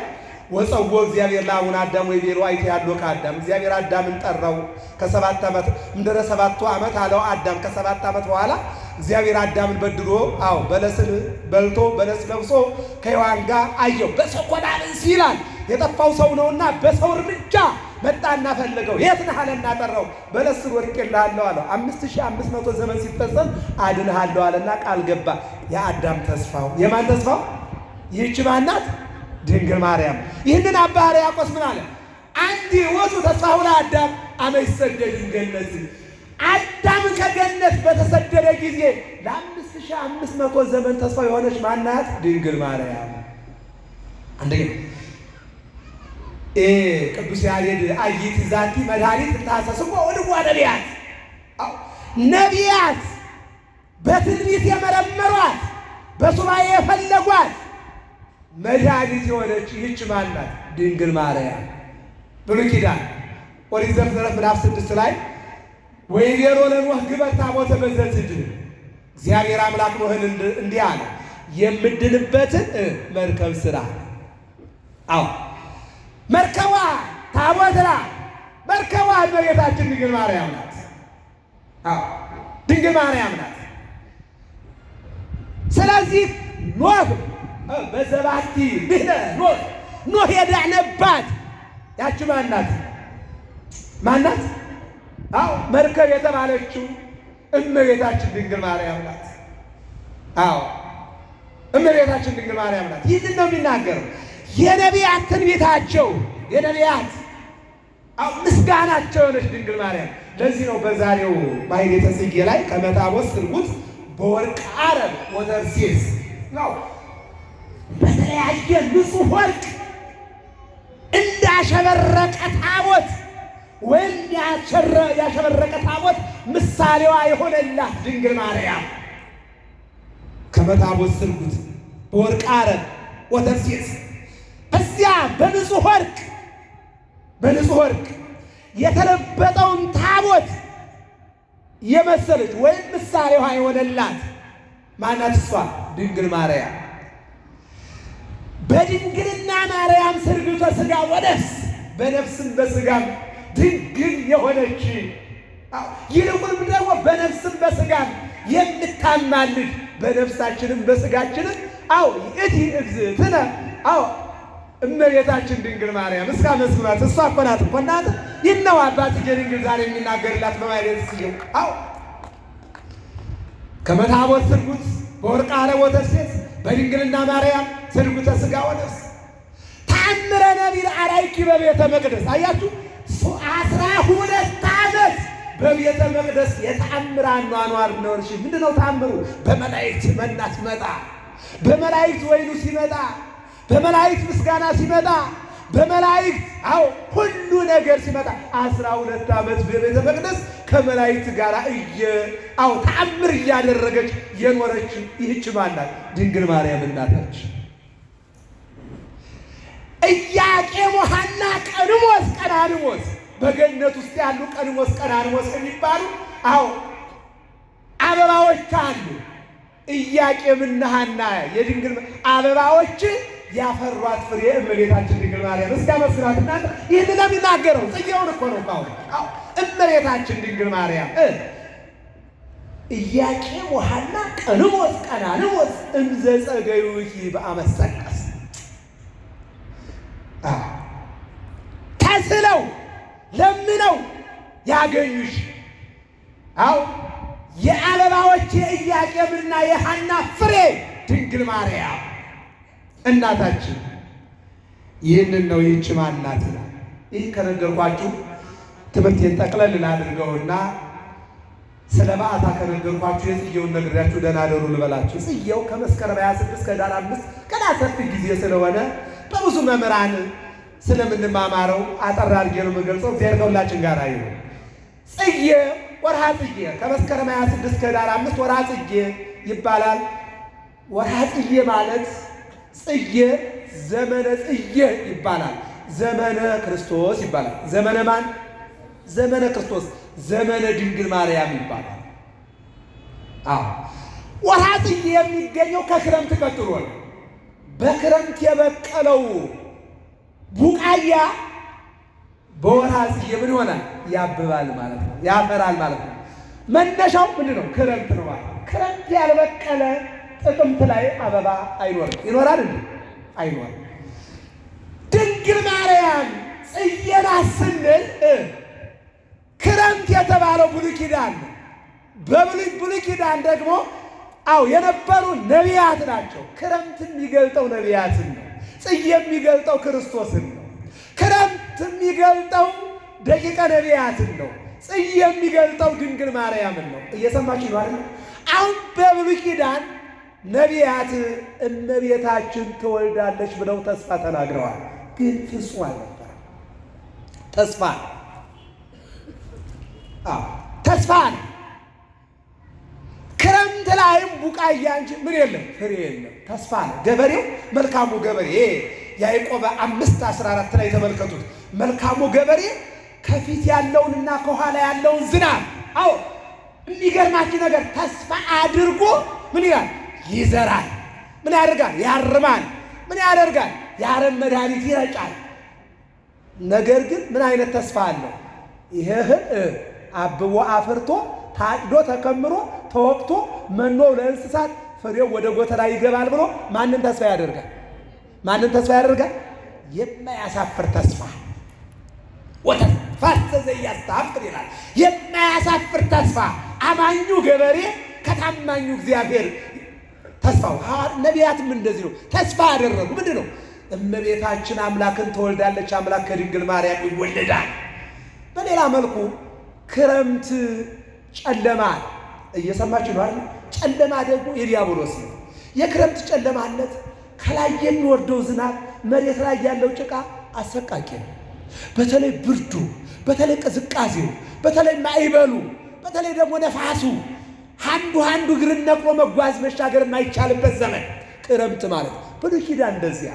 S1: ወፀዎ እግዚአብሔር ለአቡነ አዳም ወይቤሎ አይቴ ያለው ከአዳም እግዚአብሔር አዳምን ጠራው ከ7 ዓመት እንደረ 7 ዓመት አለው። አዳም ከ7 ዓመት በኋላ እግዚአብሔር አዳምን በድሎ በለስን በልቶ በለስ ለብሶ ከሔዋን ጋር አየው። በሰኮና ብእሲ ይላል የጠፋው ሰው ነውና በሰው እርምጃ መጣና ፈለገው። የት ነህ አለና ጠራው። በለስ ስር ወድቄልሃለሁ አለው። 5500 ዘመን ሲፈጸም አድንሃለሁ አለና ቃል ገባ። የአዳም ተስፋው። የማን ተስፋው? ይህች ማናት? ድንግል ማርያም። ይህንን አባ ሕርያቆስ ምን አለ? አንድ ወቱ ተስፋሁ ለአዳም አመ ይሰደድ ገነት። አዳም ከገነት በተሰደደ ጊዜ ለ5500 ዘመን ተስፋ የሆነች ማናት? ድንግል ማርያም። አንደኛ ቅዱስ ያሬድ አይቲ ዛቲ መድኃኒት እንታሰስቦ ወድዋ ነቢያት፣ ነቢያት በትንቢት የመረመሯት በሱባኤ የፈለጓት መድኃኒት የሆነች ይህች ማናት? ድንግል ማርያም። ብሉይ ኪዳን ኦሪት ዘፍጥረት ምዕራፍ 6 ላይ ወይቤሎ ለኖኅ ግበር ታቦተ በዘትድን፣ እግዚአብሔር አምላክ ኖኅን እንዲህ አለ የምድንበትን መርከብ ስራ። መርከቧ ታቦት ናት። መርከቧ እመቤታችን ድንግል ማርያም ናት። ድንግል ማርያም ናት። ስለዚህ ኖኅ በዘባቲ ብህነ ኖኅ የዳነባት ያቺ ማናት? ማናት? መርከብ የተባለችው እመቤታችን ድንግል ማርያም ናት። እመቤታችን ድንግል ማርያም ናት። ይህንን ነው የሚናገረው። የነቢያት ትንቢታቸው፣ የነቢያት ምስጋናቸው የሆነች ድንግል ማርያም። ለዚህ ነው በዛሬው ማኅሌተ ጽጌ ላይ ከመታቦት ስርጉት በወርቅ አረብ ወተርሴስ ነው በተለያየ ንጹሕ ወርቅ እንዳሸበረቀ ታቦት ወይም ያሸበረቀ ታቦት ምሳሌዋ የሆነላት ድንግል ማርያም ከመታቦት ስርጉት በወርቅ አረብ ወተርሴስ እዚያ በንጹሕ ወርቅ የተለበጠውን ታቦት የመሰለች ወይም ምሳሌዋ የሆነላት ማናት? እሷ ድንግል ማርያም። በድንግልና ማርያም ስርጉተ ሥጋ ወነፍስ፣ በነፍስም በሥጋም ድንግል የሆነች ይልቁንም ደግሞ በነፍስም በሥጋም የምታማልድ በነፍሳችንም በሥጋችንም እቲ እግዝእትነ እመቤታችን ድንግል ማርያም እስከ መስማት እሷ እኮ ናት እኮ እናት ይነው አባትዬ ድንግል ዛሬ የሚናገርላት በማይለት ሲየው ከመታቦት ስርጉት በወርቅ አረብ ወተርሴስ በድንግልና ማርያም ስርጉተ ሥጋ ወነፍስ ተአምረ ነቢይ አራይኪ በቤተ መቅደስ። አያችሁ 12 ዓመት በቤተ መቅደስ የተአምር አኗኗር ነው። እሺ ምንድነው ተአምሩ? በመላእክት መና ሲመጣ፣ በመላእክት ወይኑ ሲመጣ፣ በመላእክት ምስጋና ሲመጣ፣ በመላእክት ሁሉ ነገር ሲመጣ 12 ዓመት በቤተ መቅደስ ከመላእክት ጋር ተአምር እያደረገች የኖረች ይህች ማናት? ድንግል ማርያም እናታችን። ኢያቄም ወሐና ቀንሞስ ቀናንሞስ በገነት ውስጥ ያሉ ቀንሞስ ቀናንሞስ የሚባሉ አበባዎች አሉ። ኢያቄምና ሐና የድንግል አበባዎች ያፈሯት ፍሬ እመቤታችን ድንግል ማርያም። እስከ መስራት እናንተ ይህን ነው የሚናገረው። ጽጌውን እኮ ነው እመቤታችን ድንግል ማርያም ኢያቄም ወሐና ቀንሞስ ቀናንሞስ እምዘ ጸገዩኪ በአመሰቀስ ተስለው ለምነው ያገኙሽ የአበባዎች የኢያቄምና የሐና ፍሬ ድንግል ማርያም እናታችን። ይህንን ነው ይህች ማናት ይላል። ይህ ከነገርኳችሁ ትምህርቴን ጠቅለል ላድርገውና ስለ በዓታ ከነገርኳችሁ የጽጌውን ነግሬያችሁ ደህና ደሩ ልበላችሁ። ጽጌው ከመስከረም 26 ከኅዳር 5 ገና ሰፊ ጊዜ ስለሆነ በብዙ መምህራን ስለምንማማረው አጠር አድርጌ ነው የምገልጸው። እግዚአብሔር ከሁላችን ጋር ይሁን። ጽጌ ወርሃ ጽጌ ከመስከረም 26 ከኅዳር 5 ወርሃ ጽጌ ይባላል። ወርሃ ጽጌ ማለት ጽጌ ዘመነ ጽጌ ይባላል። ዘመነ ክርስቶስ ይባላል። ዘመነ ማን? ዘመነ ክርስቶስ። ዘመነ ድንግል ማርያም ይባላል። ወርሃ ጽጌ የሚገኘው ከክረምት ቀጥሎ ነው። በክረምት የበቀለው ቡቃያ በወርሃ ጽጌ ምን ይሆናል? ያብባል ማለት ነው፣ ያፈራል ማለት ነው። መነሻው ምንድን ነው? ክረምት ነው ማለት ነው። ክረምት ያልበቀለ ጥቅምት ላይ አበባ አይኖርም። ይኖራል እንዴ? አይኖርም። ድንግል ማርያም ጽጌ ናት ስንል ክረምት የተባለው ብሉይ ኪዳን ነው። በብሉይ ኪዳን ደግሞ የነበሩ ነቢያት ናቸው። ክረምት የሚገልጠው ነቢያትን ነው። ጽጌ የሚገልጠው ክርስቶስን ነው። ክረምት የሚገልጠው ደቂቀ ነቢያትን ነው። ጽጌ የሚገልጠው ድንግል ማርያምን ነው። እየሰማችሁ ነው አይደል? አሁን በብሉይ ኪዳን ነቢያት እመቤታችን ትወልዳለች ብለው ተስፋ ተናግረዋል። ግን ፍጹም አልነበረም። ተስፋ ነው። ክረምት ላይም ቡቃያ እንጂ ምን የለም፣ ፍሬ የለም። ተስፋ ነው። ገበሬው መልካሙ ገበሬ ያዕቆብ 5:14 ላይ ተመልከቱት። መልካሙ ገበሬ ከፊት ያለውንና ከኋላ ያለውን ዝናብ የሚገርማችሁ ነገር ተስፋ አድርጎ ምን ይላል? ይዘራል። ምን ያደርጋል? ያርማል። ምን ያደርጋል? የአረም መድኃኒት ይረጫል። ነገር ግን ምን አይነት ተስፋ አለው? ይሄ እህል አብቦ አፍርቶ ታጭዶ ተከምሮ ተወቅቶ መኖ ለእንስሳት ፍሬው ወደ ጎተራ ይገባል ብሎ ማንን ተስፋ ያደርጋል? ማንን ተስፋ ያደርጋል? የማያሳፍር ተስፋ። ወተስፋ ዘያስተአፍር ይላል። የማያሳፍር ተስፋ። አማኙ ገበሬ ከታማኙ እግዚአብሔር ተስፋው። ነቢያትም እንደዚህ ነው፣ ተስፋ ያደረጉ። ምንድን ነው? እመቤታችን አምላክን ትወልዳለች፣ አምላክ ከድንግል ማርያም ይወለዳል። በሌላ መልኩ ክረምት ጨለማ፣ እየሰማችሁ ነው አይደል? ጨለማ ደግሞ የዲያብሎስ ነው። የክረምት ጨለማነት ከላይ የሚወርደው ዝናብ፣ መሬት ላይ ያለው ጭቃ አሰቃቂ ነው። በተለይ ብርዱ፣ በተለይ ቅዝቃዜው፣ በተለይ ማዕበሉ፣ በተለይ ደግሞ ነፋሱ አንዱ እግርን ነቅሎ መጓዝ መሻገር የማይቻልበት ዘመን ክረምት ማለት ነው። ብሉይ ኪዳን እንደዚያ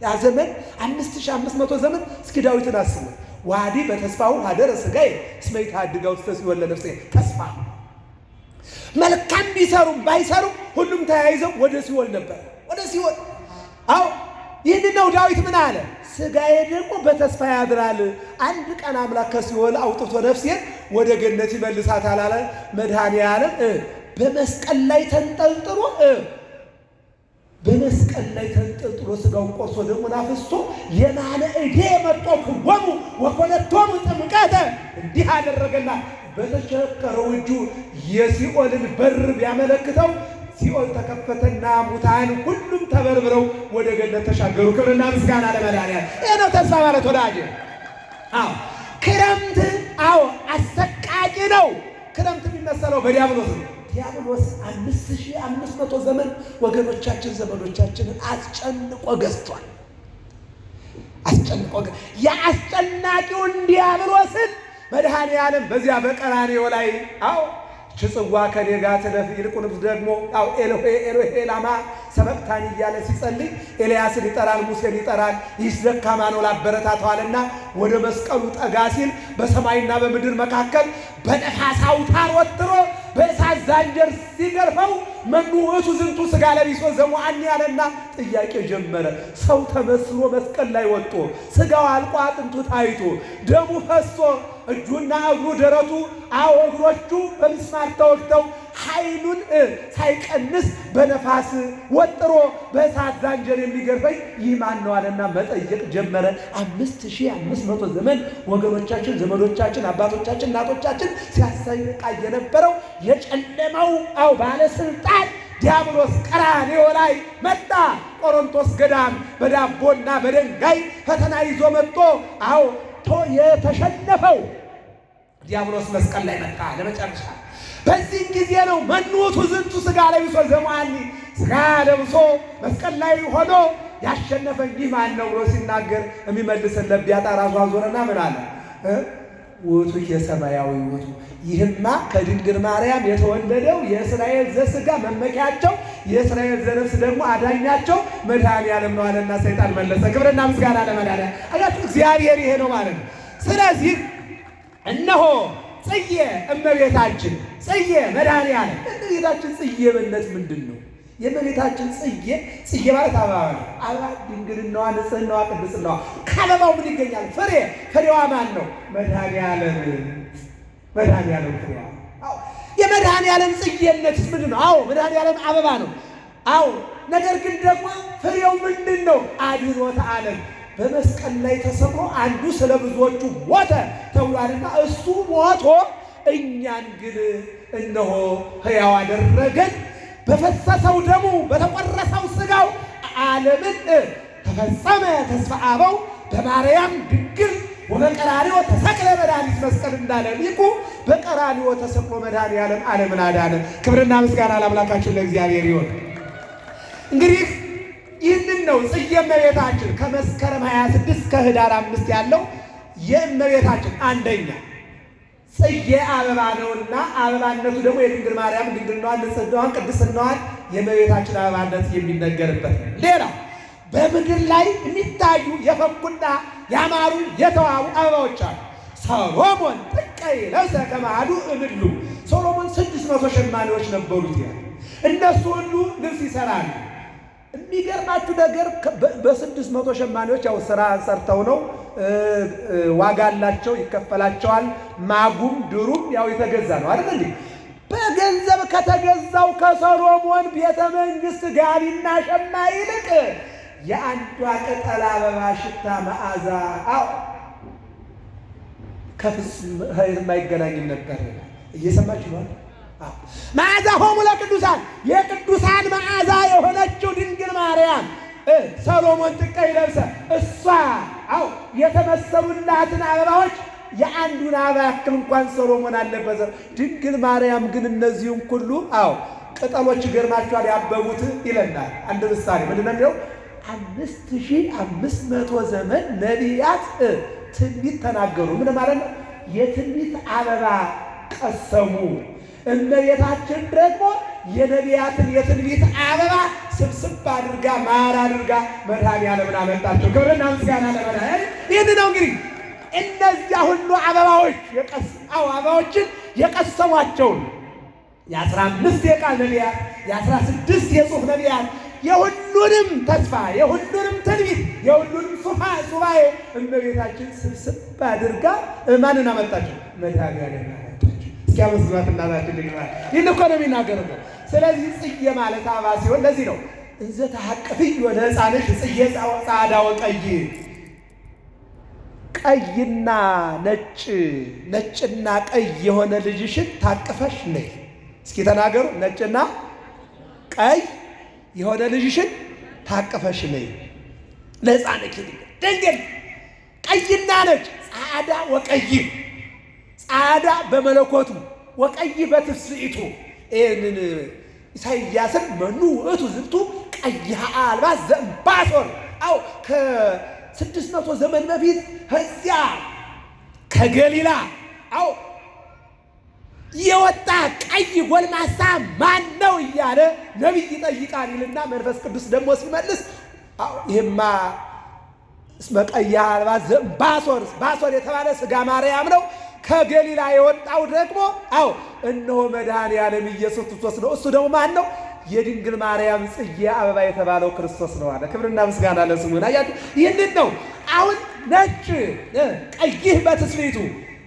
S1: ያ ዘመን 5500 ዘመን። እስኪ ዳዊትን አስቡት። ዋዲ በተስፋው ሀደረ ሥጋዬ እስመ ይትሐድጋ ውስተ ሲኦል ለነፍሴ። ተስፋ መልካም ቢሰሩም ባይሰሩም ሁሉም ተያይዘው ወደ ሲኦል ነበር፣ ወደ ሲኦል። ይህን ነው ዳዊት ምን አለ? ሥጋዬ ደግሞ በተስፋ ያድራል፣ አንድ ቀን አምላክ ከሲኦል አውጥቶ ነፍሴን ወደ ገነት ይመልሳታል አለ መድኃኔዓለም። በመስቀል ላይ ተንጠልጥሎ ሥጋውን ቆርሶ ደሙን አፍስሶ የማነ እዴ መጦክዎሙ ወኮነቶሙ ጥምቀተ እንዲህ አደረገና በተቸከረው እጁ የሲኦልን በር ቢያመለክተው ሲኦል ተከፈተና ሙታን ሁሉም ተበርብረው ወደ ገነት ተሻገሩ። ክብርና ምስጋና ለመድኃኔዓለም። ይህ ነው ተስፋ ማለት ወዳጅ። ክረምት አሰቃቂ ነው። ክረምት የሚመሰለው በዲያብሎስ ነው። ዲያብሎስ 5500 ዘመን ወገኖቻችን ዘመዶቻችንን አስጨንቆ ገዝቷል። የአስጨናቂውን ዲያብሎስን መድኃኔዓለም በዚያ በቀራንዮ ላይ ጽዋ ከኔ ጋር ትለፍ፣ ይልቁንስ ደግሞ ኤሎሄ ኤሎሄ ላማ ሰበቅታኒ እያለ ሲጸልይ ኤልያስን ይጠራል፣ ሙሴን ይጠራል። ይህ ደካማ ነው ላበረታተዋልና ወደ መስቀሉ ጠጋ ሲል በሰማይና በምድር መካከል በነፋስ አውታር ወጥሮ በእሳት ዛንጀር ሲገርፈው መኑ ውእቱ ዝንቱ ሥጋ ለቢሶ ዘሙአኒ አለና ጥያቄ ጀመረ። ሰው ተመስሎ መስቀል ላይ ወጥቶ ሥጋው አልቆ አጥንቱ ታይቶ ደሙ ፈሶ እጁና እግሩ ደረቱ እግሮቹ በምስማር ተወግተው ኃይሉን ሳይቀንስ በነፋስ ወጥሮ በእሳት ዛንጀር የሚገርፈኝ ይህ ማን ነው አለና መጠየቅ ጀመረ። 5500 ዘመን ወገኖቻችን፣ ዘመዶቻችን፣ አባቶቻችን፣ እናቶቻችን ሲያሰቃይ የነበረው የጨለማው ባለስልጣን ዲያብሎስ ቀራንዮ ላይ መጣ። ቆሮንቶስ ገዳም በዳቦና በድንጋይ ፈተና ይዞ መጥቶ የተሸነፈው ዲያብሎስ መስቀል ላይ መጣ። ለመጨረሻ በዚህ ጊዜ ነው መኑ ውእቱ ዝንቱ ሥጋ ለብሶ ዘሙአኒ ሥጋ ለብሶ መስቀል ላይ ሆኖ ያሸነፈኝ ይህ ማን ነው ብሎ ሲናገር የሚመልስለት ቢያጣ ራሱ አዞረና ምን አለ? ውእቱ የሰማያዊ ውእቱ፣ ይህማ ከድንግል ማርያም የተወለደው የእስራኤል ዘሥጋ መመኪያቸው የእስራኤል ዘነፍስ ደግሞ አዳኛቸው መድኃኔዓለም ነው አለና ሰይጣን መለሰ። ክብርና ምስጋና ለመድኃኔዓለም። አያችሁ እግዚአብሔር ይሄ ነው ማለት ነው። ስለዚህ እነሆ ጽጌ እመቤታችን ጽጌ መድኃኔዓለም። እመቤታችን ጽጌነት ምንድን ነው? የእመቤታችን ጽጌ ማለት አበባ ነው። አበባ ድንግልናዋ፣ ንጽሕናዋ፣ ቅድስናዋ። ከአበባው ምን ይገኛል? ፍሬ። ፍሬዋ ማን ነው? መድኃኔዓለም። መድኃኔዓለም ፍሬዋ። የመድኃኔዓለም ጽጌነትስ ምንድን ነው? አዎ መድኃኔዓለም አበባ ነው። አዎ ነገር ግን ደግሞ ፍሬው ምንድን ነው? አድኅኖተ ዓለም። በመስቀል ላይ ተሰቅሎ አንዱ ስለ ብዙዎቹ ሞተ ተብሏልና እሱ ሞቶ እኛን ግን እነሆ ሕያው አደረገን። በፈሰሰው ደሙ በተቆረሰው ሥጋው ዓለምን ተፈጸመ ተስፋ አበው በማርያም ድንግል ወበቀራንዮ ተሰቅለ መድኃኒት መስቀል እንዳለ ሊቁ በቀራንዮ ተሰቅሎ መድኃኔዓለም ዓለምን አዳነ። ክብርና ምስጋና ለአምላካችን ለእግዚአብሔር ይሁን። እንግዲህ ይህንን ነው ጽጌ እመቤታችን ከመስከረም 26 ከኅዳር 5 ያለው የእመቤታችን አንደኛ ጽጌ አበባ ነውና አበባነቱ ደግሞ የድንግል ማርያም ድንግልናዋን፣ ንጽሕናዋን፣ ቅድስናዋን የእመቤታችን አበባነት የሚነገርበት ነው። ሌላው በምድር ላይ የሚታዩ የፈኩና ያማሩ የተዋቡ አበባዎች አሉ። ሰሎሞን ጥቀ ለብሰ ከማዱ እምሉ። ሰሎሞን 600 ሸማኔዎች ነበሩት ያለ እነሱ ሁሉ ልብስ ይሰራሉ። የሚገርማችሁ ነገር በ600 ሸማኔዎች ያው ስራ ሰርተው ነው ዋጋ አላቸው፣ ይከፈላቸዋል። ማጉም ድሩም ያው የተገዛ ነው አይደል እንዴ? በገንዘብ ከተገዛው ከሰሎሞን ቤተ መንግስት ጋቢና ሸማ ይልቅ የአንዷ ቅጠል አበባ ሽታ መዓዛ ከፍጹም የማይገናኝም ነበር። እየሰማችሁ ነው? መዓዛ ሆሙ ለቅዱሳን፣ የቅዱሳን መዓዛ የሆነችው ድንግል ማርያም ሰሎሞን ጥቀ ይለብሰ እሷ የተመሰሉላትን አበባዎች የአንዱን አበባ ያክል እንኳን ሰሎሞን አልለበሰም። ድንግል ማርያም ግን እነዚህም ሁሉ ቅጠሎች ይገርማችኋል ያበቡት ይለናል። አንድ ምሳሌ ምንድን ነው የሚለው? 5500 ዘመን ነቢያት ትንቢት ተናገሩ። ምን ማለት ነው? የትንቢት አበባ ቀሰሙ። እመቤታችን ደግሞ የነቢያትን የትንቢት አበባ ስብስብ አድርጋ ማር አድርጋ መድኃኔዓለምን አመጣቸው። ክብርና ምስጋና ለመድኃኔዓለም። ይህን ነው እንግዲህ እነዚያ ሁሉ አበባዎች አበባዎችን የቀሰሟቸውን የ15 የቃል ነቢያት፣ የ16 የጽሑፍ ነቢያት የሁሉንም ተስፋ የሁሉንም ትንቢት የሁሉንም ሱባኤ እመቤታችን ስብስብ አድርጋ ማንን አመጣቸው? መድኃኔዓለምን አመጣቸው። እስኪያመስግኗት እናታችን ድንግል ይህን እኮ ነው የሚናገረው። ስለዚህ ጽጌ ማለት አበባ ሲሆን ለዚህ ነው እንዘ ተሐቅፍይ ወለሕፃንሽ ጽጌ ጻዕዳ ወቀይ፣ ቀይና ነጭና ቀይ የሆነ ልጅሽን ታቅፈሽ ነይ። እስኪ ተናገሩ። ነጭና ቀይ የሆነ ልጅሽን ታቅፈሽ ነይ። ለሕፃንኪ ድንግል ቀይና ነጭ ጻዕዳ ወቀይ፣ ጻዕዳ በመለኮቱ ወቀይ በትስብእቱ። ይህንን ኢሳይያስን መኑ ውእቱ ዝንቱ ቀይሐ አልባስ ዘእምባሶር ከ600 ዘመን በፊት ከዚያ ከገሊላ የወጣ ቀይ ጎልማሳ ማን ነው እያለ ነቢይ ይጠይቃል ይልና መንፈስ ቅዱስ ደግሞ ሲመልስ ይህማ እስመ ቀይሐ አልባስ ዘእምባሶር፣ ባሶር የተባለ ሥጋ ማርያም ነው። ከገሊላ የወጣው ደግሞ እነሆ መድኃኔዓለም ኢየሱስ ክርስቶስ ነው። እሱ ደግሞ ማን ነው? የድንግል ማርያም ጽጌ አበባ የተባለው ክርስቶስ ነው አለ። ክብርና ምስጋና ለስሙ። አያችሁ፣ ይህንን ነው አሁን ነጭ ቀይህ በትስብእቱ።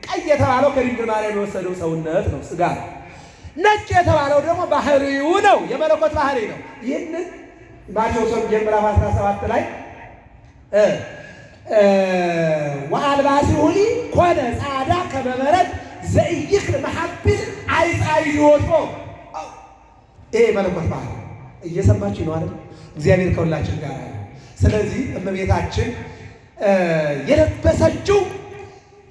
S1: ቀይ የተባለው ከድንግል ማርያም የወሰደው ሰውነት ነው፣ ሥጋ ነው። ነጭ የተባለው ደግሞ ባህሪው ነው፣ የመለኮት ባህሪ ነው። ይህንን ማቴዎስ ወንጌል ምዕራፍ 17 ላይ ወአልባሲሁኒ ኮነ ጻዕዳ ከመ በረድ ዘኢይክል መሐብል አይጻይዮቶ። ይሄ መለኮት ባህሪ እየሰማችሁ ነው አይደል? እግዚአብሔር ከሁላችን ጋር ነው። ስለዚህ እመቤታችን የለበሰችው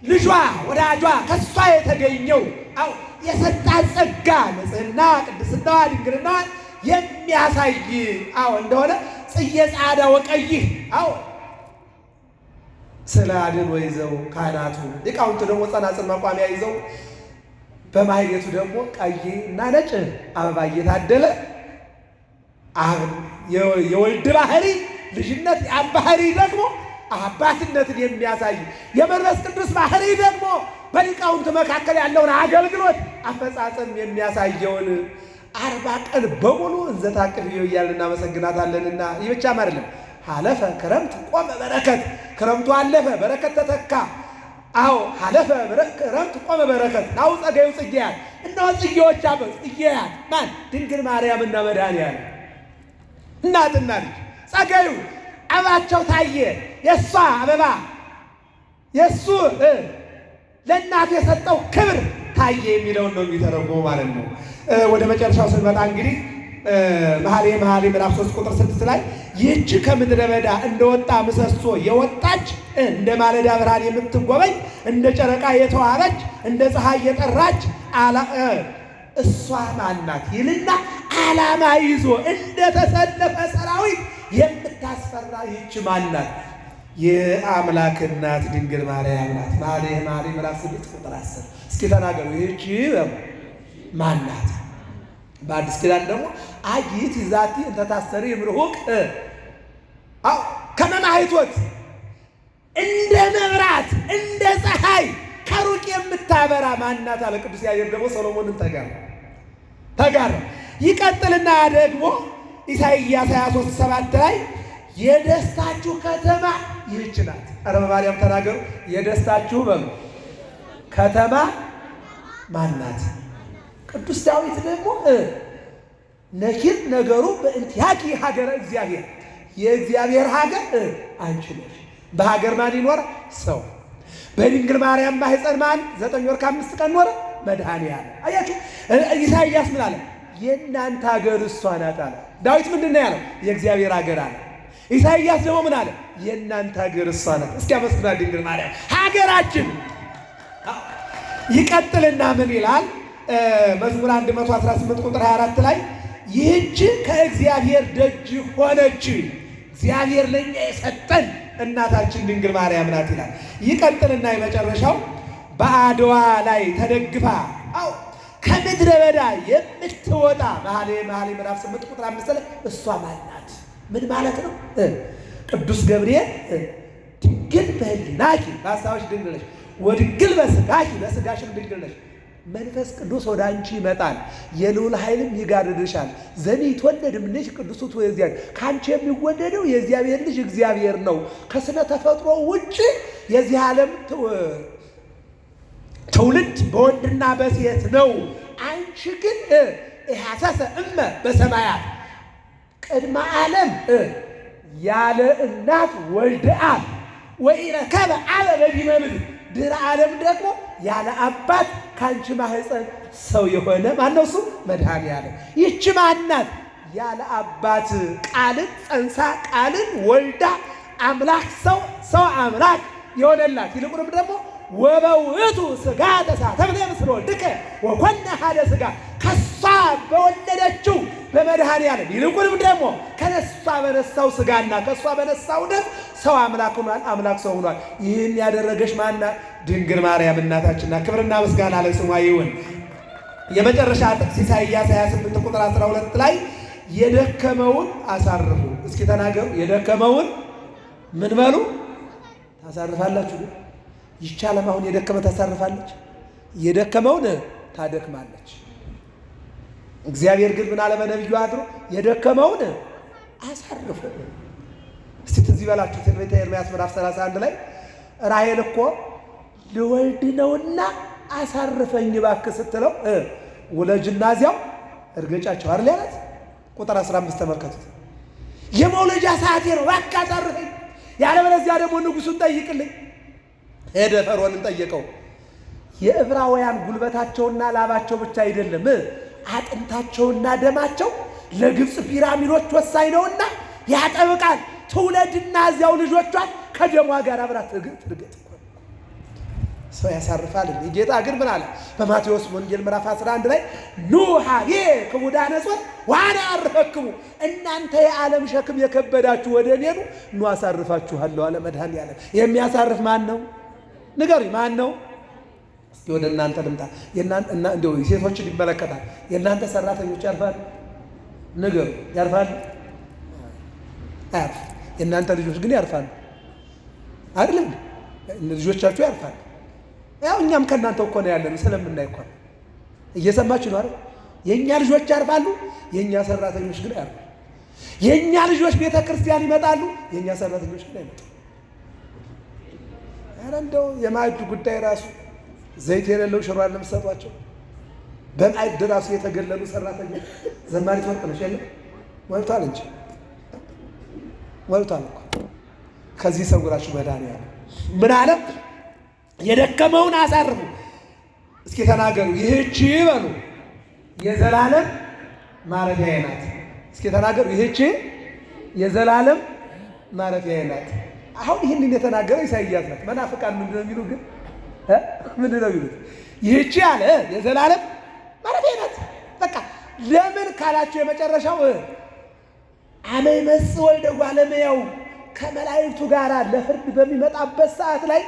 S1: ልጇ ወዳጇ ከሷ የተገኘው አዎ የሰጣት ጸጋ ንጽሕና፣ ቅድስናዋ፣ ድንግልናዋ የሚያሳይ አዎ እንደሆነ ጽጌ ጻዕዳ ወቀይሕ አዎ ስለ አድኅኖ ይዘው ካህናቱ ሊቃውንቱ ደግሞ ጸናጽል መቋሚያ ይዘው በማኅሌቱ ደግሞ ቀይ እና ነጭ አበባ እየታደለ የወልድ ባህሪ ልጅነት የአብ ባህሪ ደግሞ አባትነትን የሚያሳይ የመንፈስ ቅዱስ ባህሪ ደግሞ በሊቃውንት መካከል ያለውን አገልግሎት አፈጻጸም የሚያሳየውን 40 ቀን በሙሉ እንዘ ታቅፍዮ እያልን እናመሰግናታለንና ይህ ብቻም አይደለም። ሀለፈ ክረምት ቆመ በረከት፣ ክረምቱ አለፈ በረከት ተተካ። አዎ ሀለፈ ክረምት ቆመ በረከት ናሁ ጸገዩ ጽጌያት፣ እነሆ ጽጌዎች አበቡ። ጽጌያት ማን? ድንግል ማርያምና መድኃኒዓለም እናትና ልጅ ጸገዩ አበባቸው ታየ። የእሷ አበባ የእሱ ለእናቱ የሰጠው ክብር ታየ የሚለውን ነው የሚተረጉመው ማለት ነው። ወደ መጨረሻው ስንመጣ እንግዲህ መኃልየ ምዕራፍ 3 ቁጥር 6 ላይ ይህች ከምድረ በዳ እንደወጣ ምሰሶ የወጣች እንደ ማለዳ ብርሃን የምትጎበኝ እንደ ጨረቃ የተዋበች እንደ ፀሐይ የጠራች እሷ ማናት ይልና ዓላማ ይዞ እንደተሰለፈ ሰራዊት የምታስፈራ ይህች ማናት? የአምላክ እናት ድንግል ማርያም ናት። መኃልየ ምዕራፍ 6 ቁጥር 10 እስኪ ተናገሩ። ይህች ማናት? በአዲስ ኪዳን ደግሞ አጊት ይዛቲ እንተ ታስተሪ እምርሁቅ አው ከመማይቶት እንደ መብራት እንደ ፀሐይ ከሩቅ የምታበራ ማናት አለ ቅዱስ ያሬድ። ደግሞ ሰሎሞንን ተጋር ይቀጥልና ደግሞ ኢሳይያስ 23:7 ላይ የደስታችሁ ከተማ ይህች ናት። ኧረ በማርያም ተናገሩ። የደስታችሁ በሉ ከተማ ማናት? ቅዱስ ዳዊት ደግሞ ነኪር ነገሩ በእንቲአኪ ሀገረ እግዚአብሔር፣ የእግዚአብሔር ሀገር አንቺ ነሽ። በሀገር ማን ይኖረ? ሰው። በድንግል ማርያም ማኅፀን ማን 9 ወር ከ5 ቀን ኖረ? መድኃኒዓለም። አያችሁ ኢሳይያስ ምን አለ? የእናንተ ሀገር እሷ ናት አለ። ዳዊት ምንድን ነው ያለው? የእግዚአብሔር ሀገር አለ። ኢሳይያስ ደግሞ ምን አለ? የእናንተ ሀገር እሷ ናት። እስኪ አመስግና ድንግል ማርያም ሀገራችን። ይቀጥልና ምን ይላል? መዝሙር 118 ቁጥር 24 ላይ ይህች ከእግዚአብሔር ደጅ ሆነች፣ እግዚአብሔር ለእኛ የሰጠን እናታችን ድንግል ማርያም ናት ይላል። ይቀጥልና የመጨረሻው በአድዋ ላይ ተደግፋ ከምድረ በዳ የምትወጣ መኃልየ ምዕራፍ 8 ቁጥር 5 ላይ እሷ ማናት? ምን ማለት ነው? ቅዱስ ገብርኤል ድንግል በሕሊናኪ በሐሳብሽ ድንግል ነሽ ወድንግል በሥጋኪ በሥጋሽም ድንግል ነሽ፣ መንፈስ ቅዱስ ወደ አንቺ ይመጣል፣ የልዑል ኃይልም ይጋርድሻል። ዘኢትወለድ እምኔኪ ቅዱስ ውእቱ እግዚአብሔር፣ ከአንቺ የሚወለደው የእግዚአብሔር ልጅ እግዚአብሔር ነው። ከስነ ተፈጥሮ ውጭ የዚህ ዓለም ትውልድ በወንድና በሴት ነው። አንቺ ግን ኢሐሰሰ እመ በሰማያት፣ ቅድመ ዓለም ያለ እናት ወልደ አብ ወኢረከበ አበ በዲበ ምድር፣ ድኅረ ዓለም ደግሞ ያለ አባት ከአንቺ ማኅፀን ሰው የሆነ ማነው? እሱ መድኃኒዓለም። ይህች ማናት? ያለ አባት ቃልን ጸንሳ ቃልን ወልዳ አምላክ ሰው አምላክ የሆነላት። ይልቁንም ደግሞ ወበውእቱ ሥጋ ተሳተፍነ ምስለ ወልድከ ወኮነ ኀደ ሥጋ፣ ከሷ በወለደችው በመድኃኒዓለም ይልቁንም ደግሞ ከነሷ በነሳው ሥጋና ከሷ በነሳው ደም ሰው አምላክ ሆኗል፣ አምላክ ሰው ሆኗል። ይህን ያደረገች ማናት? ድንግል ማርያም እናታችንና ክብርና ምስጋና ለስሟ ይሁን። የመጨረሻ ጥቅስ ኢሳይያስ 28 ቁጥር 12 ላይ የደከመውን አሳርፉ። እስኪ ተናገሩ። የደከመውን ምን በሉ? ታሳርፋላችሁ። ይህች ዓለም አሁን የደከመ ታሳርፋለች፣ የደከመውን ታደክማለች። እግዚአብሔር ግን ምን አለ በነቢዩ አድሮ? የደከመውን አሳርፉ። እስቲ ትዝ ይበላችሁ ትንቢተ ኤርምያስ ምዕራፍ 31 ላይ ራሔል እኮ ልወልድ ነውና አሳርፈኝ እባክህ ስትለው ውለጅና እዚያው እርገጫቸው አይደል ያላት። ቁጥር 15 ተመልከቱት። የመውለጃ ሰዓቴ ነው እባክህ አሳርፈኝ፣ ያለበለዚያ ደግሞ ንጉሡን ጠይቅልኝ። ሄደ ፈርዖንን ጠየቀው። የዕብራውያን ጉልበታቸውና ላባቸው ብቻ አይደለም አጥንታቸውና ደማቸው ለግብፅ ፒራሚዶች ወሳኝ ነውና ያጠብቃል። ትውለድና እዚያው ልጆቿን ከደሟ ጋር አብራ ትርገጥ። ሰው ያሳርፋል። ጌታ ግን ምን አለ? በማቴዎስ ወንጌል ምዕራፍ 11 ላይ ኑ ሀቤ ክቡዳነ ጾር ወአነ አርፈክሙ፣ እናንተ የዓለም ሸክም የከበዳችሁ ወደ እኔ ኑ፣ ኑ አሳርፋችኋለሁ አለ መድኃኒዓለም። የሚያሳርፍ ማን ነው? ንገሩኝ፣ ማን ነው? እስኪ ወደ እናንተ ልምጣ። እንደው ሴቶችን ይመለከታል። የእናንተ ሰራተኞች ያርፋሉ? ንገሩ፣ ያርፋሉ? አያርፉ። የእናንተ ልጆች ግን ያርፋሉ አይደለም? ልጆቻችሁ ያርፋሉ። ያው እኛም ከእናንተ እኮ ነው ያለነው፣ ስለምናይ እኮ ነው። እየሰማችሁ ነው አይደል? የእኛ ልጆች ያርፋሉ፣ የእኛ ሰራተኞች ግን ያርፋሉ። የእኛ ልጆች ቤተ ክርስቲያን ይመጣሉ፣ የእኛ ሰራተኞች ግን አይመጡም። ኧረ እንደው የማዕዱ ጉዳይ ራሱ ዘይት የሌለው ሽሮ አለ የምትሰጧቸው። በማዕድ ራሱ የተገለሉ ሰራተኞች ዘማሪት ወርቅነሽ የለም ሞልቷል እንጂ ሞልቷል እኮ። ከዚህ ሰውራችሁ መድኃኒዓለም ምን አለ? የደከመውን አሳርፉ። እስኪ ተናገሩ። ይህች በሉ የዘላለም ማረፊያዬ ናት። እስኪ ተናገሩ። ይህች የዘላለም ማረፊያዬ ናት። አሁን ይህንን የተናገረው ኢሳይያስ ናት። መናፍቃን ምንድን ነው የሚሉ ግን ምንድን ነው የሚሉት? ይህች አለ የዘላለም ማረፊያዬ ናት። በቃ ለምን ካላችሁ የመጨረሻው አመ ይመጽእ ወልደ እጓለ እመሕያው ከመላእክቱ ጋር ለፍርድ በሚመጣበት ሰዓት ላይ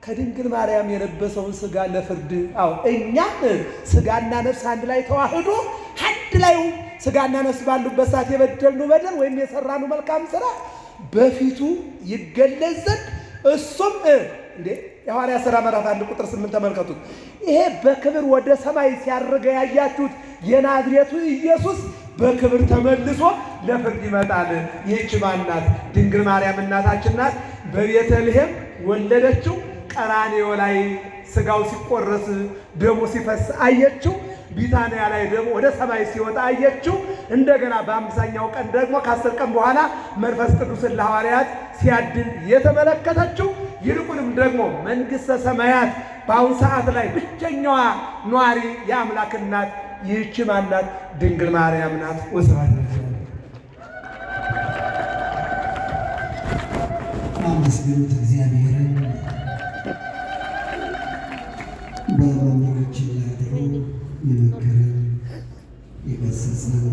S1: ከድንግል ማርያም የለበሰውን ስጋ ለፍርድ እኛም ስጋና ነፍስ አንድ ላይ ተዋህዶ አንድ ላይ ስጋና ነፍስ ባሉበት ሰዓት የበደልነው በደል ወይም የሰራነው መልካም ስራ በፊቱ ይገለጽ ዘንድ እሱም የሐዋርያት ሥራ ምዕራፍ 1 ቁጥር 8 ተመልከቱት። ይሄ በክብር ወደ ሰማይ ሲያርግ ያያችሁት የናዝሬቱ ኢየሱስ በክብር ተመልሶ ለፍርድ ይመጣል። ይህች ማን ናት? ድንግል ማርያም እናታችን ናት። በቤተልሔም ወለደችው። ቀራንዮ ላይ ስጋው ሲቆረስ ደሙ ሲፈስ አየችው። ቢታንያ ላይ ደግሞ ወደ ሰማይ ሲወጣ አየችው። እንደገና በ50ኛው ቀን ደግሞ ከ10 ቀን በኋላ መንፈስ ቅዱስን ለሐዋርያት ሲያድል የተመለከተችው። ይልቁንም ደግሞ መንግሥተ ሰማያት በአሁን ሰዓት ላይ ብቸኛዋ ኗሪ የአምላክ እናት ይህች ማን ናት? ድንግል ማርያም ናት። ወስብሐት
S2: አመስግኑት እግዚአብሔርን። በአእምሯችን ላይ አድሮ የመከረን የገሰጸን